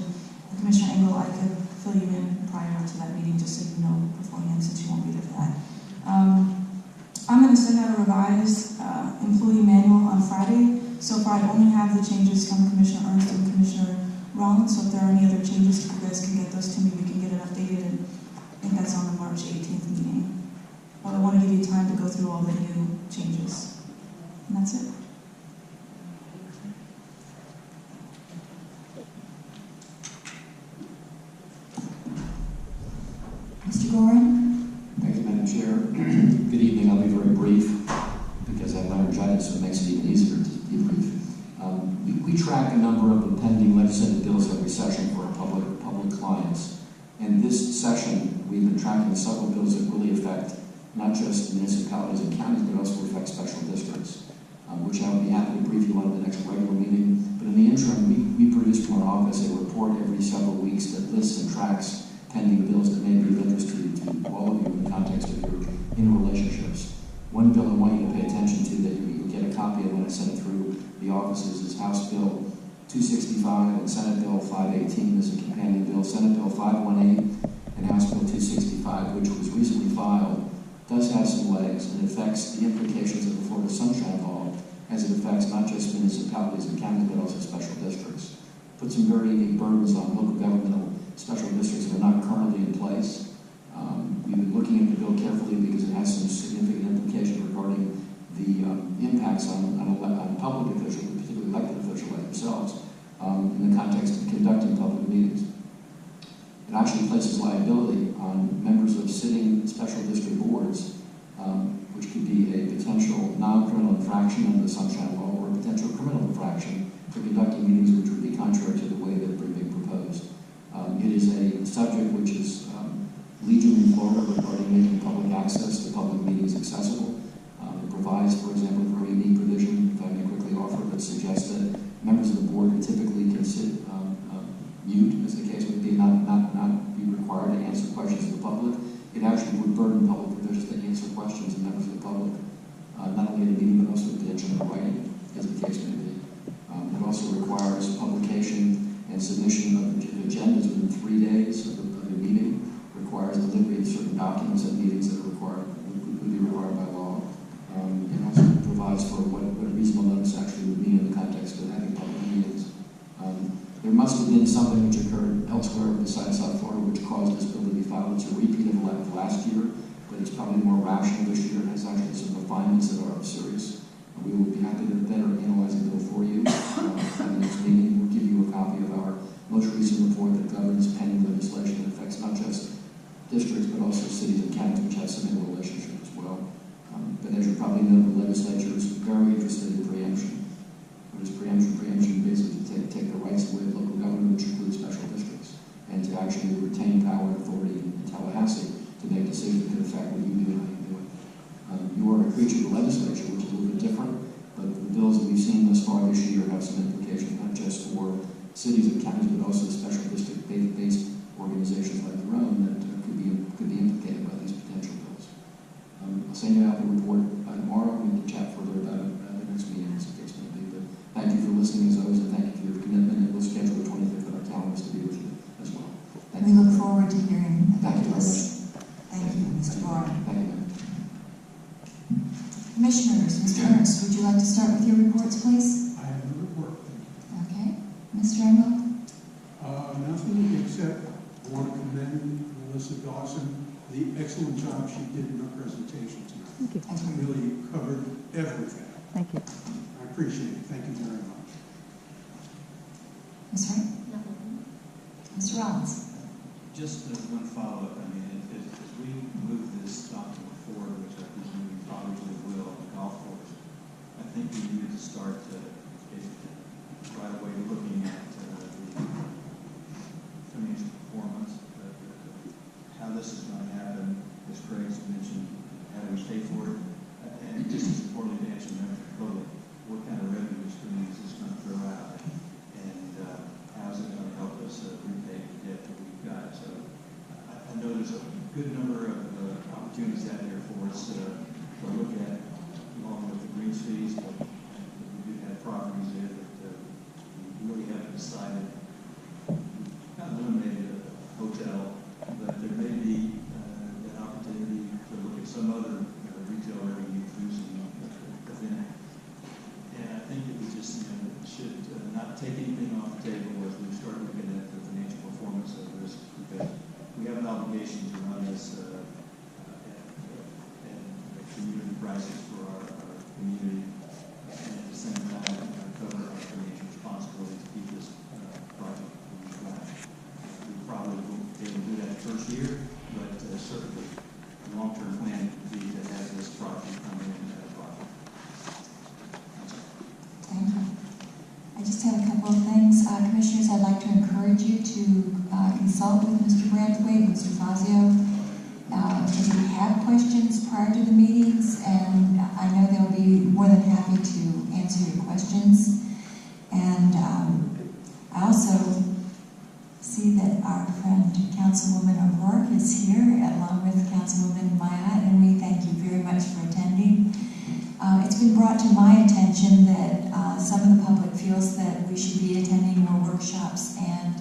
Commissioner Engel, I could fill you in prior to that meeting just so you know beforehand, since you won't be there for that. I'm going to send out a revised employee manual on Friday. So far, I only have the changes from Commissioner Ernst and Commissioner Rollins, so if there are any other changes, you guys can get those to me, we can get it updated, and I think that's on the March 18th meeting. But I want to give you time to go through all the new changes. And that's it. Mr. Gorin? Thank you, Madam Chair. Good evening. I'll be very brief because I have laryngitis, so it makes it even easier to be brief. We track a number of the pending legislative bills every session for our public clients. And this session, we've been tracking several bills that really affect not just municipalities and counties, but also affect special districts, which I will be happy to brief you on at the next regular meeting. But in the interim, we produce from our office a report every several weeks that lists and tracks pending bills that may be of interest to all of you in the context of your interrelationships. One bill I want you to pay attention to that you'll get a copy of when I send it through the offices is House Bill 265 and Senate Bill 518 as a companion bill. Senate Bill 518 and House Bill 265, which was recently filed, does have some legs and affects the implications of the Florida Sunshine Law as it affects not just municipalities and counties, but also special districts. Put some very unique burdens on local governmental special districts that are not currently in place. We've been looking at the bill carefully because it has some significant implications regarding impacts on public officials, particularly elected officials like themselves, in the context of conducting public meetings. It actually places liability on members of sitting special district boards, which could be a potential non-criminal infraction under the Sunshine Law or a potential criminal infraction for conducting meetings which would be contrary to the way that they're being proposed. It is a subject which is legion in Florida regarding making public access to public meetings accessible. It provides, for example, for a unique provision, if I may quickly offer, that suggests that members of the board who typically can sit mute, as the case would be, not be required to answer questions of the public. It actually would burden public provisions to answer questions of members of the public, not only in a meeting, but also potentially in writing, as the case may be. It also requires publication and submission of agendas within 3 days of the meeting. Requires delivery of certain documents at meetings that are required, would be required by law. It also provides for what a reasonable notice actually would mean in the context of having public meetings. There must have been something which occurred elsewhere besides South Florida which caused this bill to be filed. It's a repeat of last year, but it's probably more rational this year. It has actually some refinements that are serious. We will be happy to better analyze the bill for you at the next meeting. We'll give you a copy of our most recent report that governs pending legislation that affects not just districts, but also cities and counties, which have some interrelationship as well. But as you probably know, the legislature is very interested in preemption. What is preemption? Preemption basically to take the rights away of local government, which includes special districts, and to actually retain power and authority in Tallahassee to make decisions that can affect what you do and how you do it. You are a creature of the legislature, which is a little bit different, but the bills that we've seen thus far this year have some implications, not just for cities and counties, but also special district-based organizations like your own that could be implicated by these potential bills. I'll send you out the report tomorrow. We can chat further about it at the next meeting, as the case may be. But thank you for listening as always, and thank you for your commitment. And we'll schedule the 25th on our calendars to be with you as well. We look forward to hearing about this. Thank you, Mr. Warren. Thank you. Commissioners, Mr. Ernst, would you like to start with your reports, please? I have no report. Okay. Mr. Enlow? Nothing except I want to commend Melissa Dawson for the excellent job she did in her presentation tonight. Thank you. Really covered everything. Thank you. I appreciate it. Thank you very much. Ms. Wright? Mr. Rollins? Just one follow-up. I mean, as we move this document forward, which I presume we probably will on the golf course, I think we need to start right away looking at the financial performance, how this is going to happen, as Craig's mentioned, how do we pay for it, and just as importantly to answer the public, what kind of revenue stream is this going to throw out, and how is it going to help us repay the debt that we've got. So I know there's a good number of opportunities out there for us to look at, along with the greens fees, but we do have properties there that we really haven't decided. We've kind of eliminated a hotel, but there may be an opportunity to look at some other retail revenue producing event. And I think that we just should not take anything off the table as we start looking at the financial performance of this, because we have an obligation to run this at community prices for our community, and at the same time cover our financial responsibility to keep this project on track. We probably won't be able to do that the first year, but certainly the long-term plan would be to have this project come in at a profit. Thank you. I just have a couple of things. Commissioners, I'd like to encourage you to consult with Mr. Brathwaite, Mr. Fazio. If you have questions prior to the meetings, and I know they'll be more than happy to answer your questions. And I also see that our friend Councilwoman O'Rourke is here, along with Councilwoman Maya, and we thank you very much for attending. It's been brought to my attention that some of the public feels that we should be attending more workshops and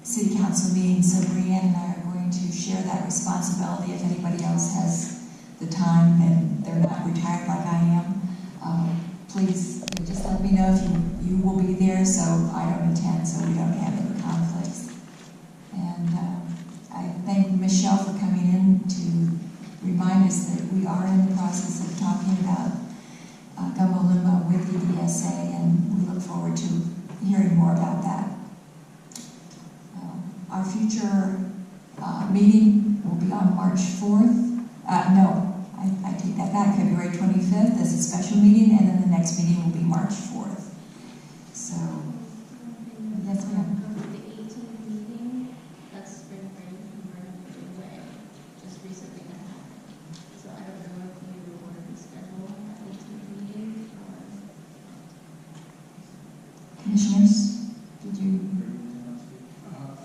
city council meetings, so Brianne and I are going to share that responsibility. If anybody else has the time and they're not retired like I am, please just let me know if you will be there, so I don't attend, so we don't have any conflicts. And I thank Michelle for coming in to remind us that we are in the process of talking about gumbo limbo with EDSA, and we look forward to hearing more about that. Our future meeting will be on March 4th. No, I take that back, February 25th is a special meeting, and then the next meeting will be March 4th. So, yes, ma'am. The 18th meeting, that's spring break, we're away, just recently that happened. So I don't know if you want to reschedule that 18th meeting or. Commissioners, did you?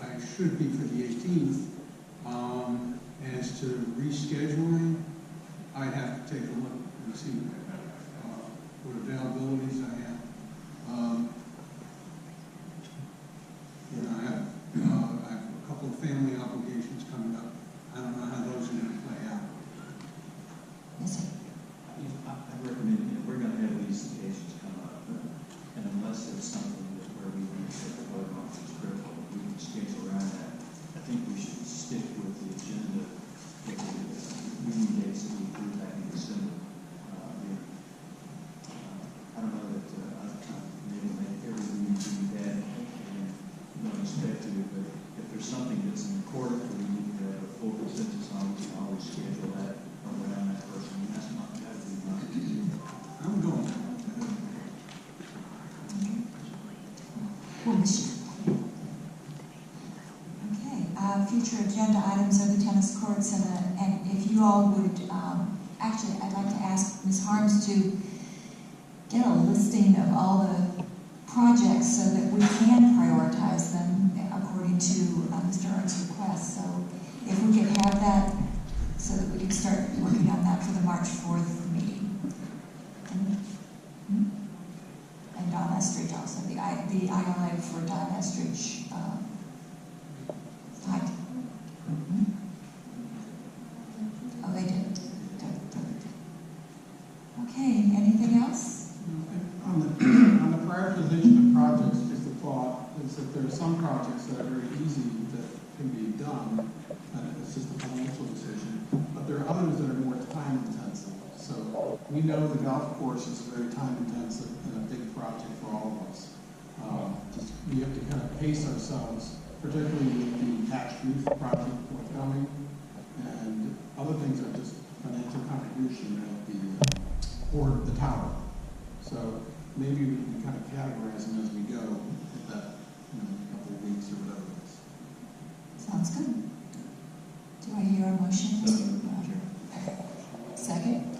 I should be for the 18th. As to rescheduling, I'd have to take a look and see what availabilities I have. I have a couple of family obligations coming up. I don't know how those are going to play out. Yes, sir. I recommend, we're going to have these occasions come up, and unless it's something where we need to take a vote on that's critical, we can schedule around that. I think we should stick with the agenda, with the meeting dates that we approved back in December. I don't know that I'm able to make every meeting do that, and don't expect to, but if there's something that's important that we need to have a full consensus on, we can always schedule that around that person. And that's not that would be my. I'm going. Okay, future agenda items are the tennis courts, and if you all would, actually, I'd like to ask Ms. Harms to get a listing of all the projects so that we can prioritize them according to Mr. Ernst's request. So if we could have that so that we can start working on that for the March 4th meeting. And Don Estridge also, the ILA for Don Estridge height. Oh, they did. Okay, anything else? On the prioritization of projects, just a thought is that there are some projects that are very easy that can be done, and it's just a financial decision, but there are others that are more time intensive. So we know the golf course is very time intensive and a big project for all of us. We have to kind of pace ourselves, particularly with the attached roof project forthcoming, and other things are just financial contribution of or the tower. So maybe we can kind of categorize them as we go, if that, couple of weeks or whatever it is. Sounds good. Do I hear a motion to? Second?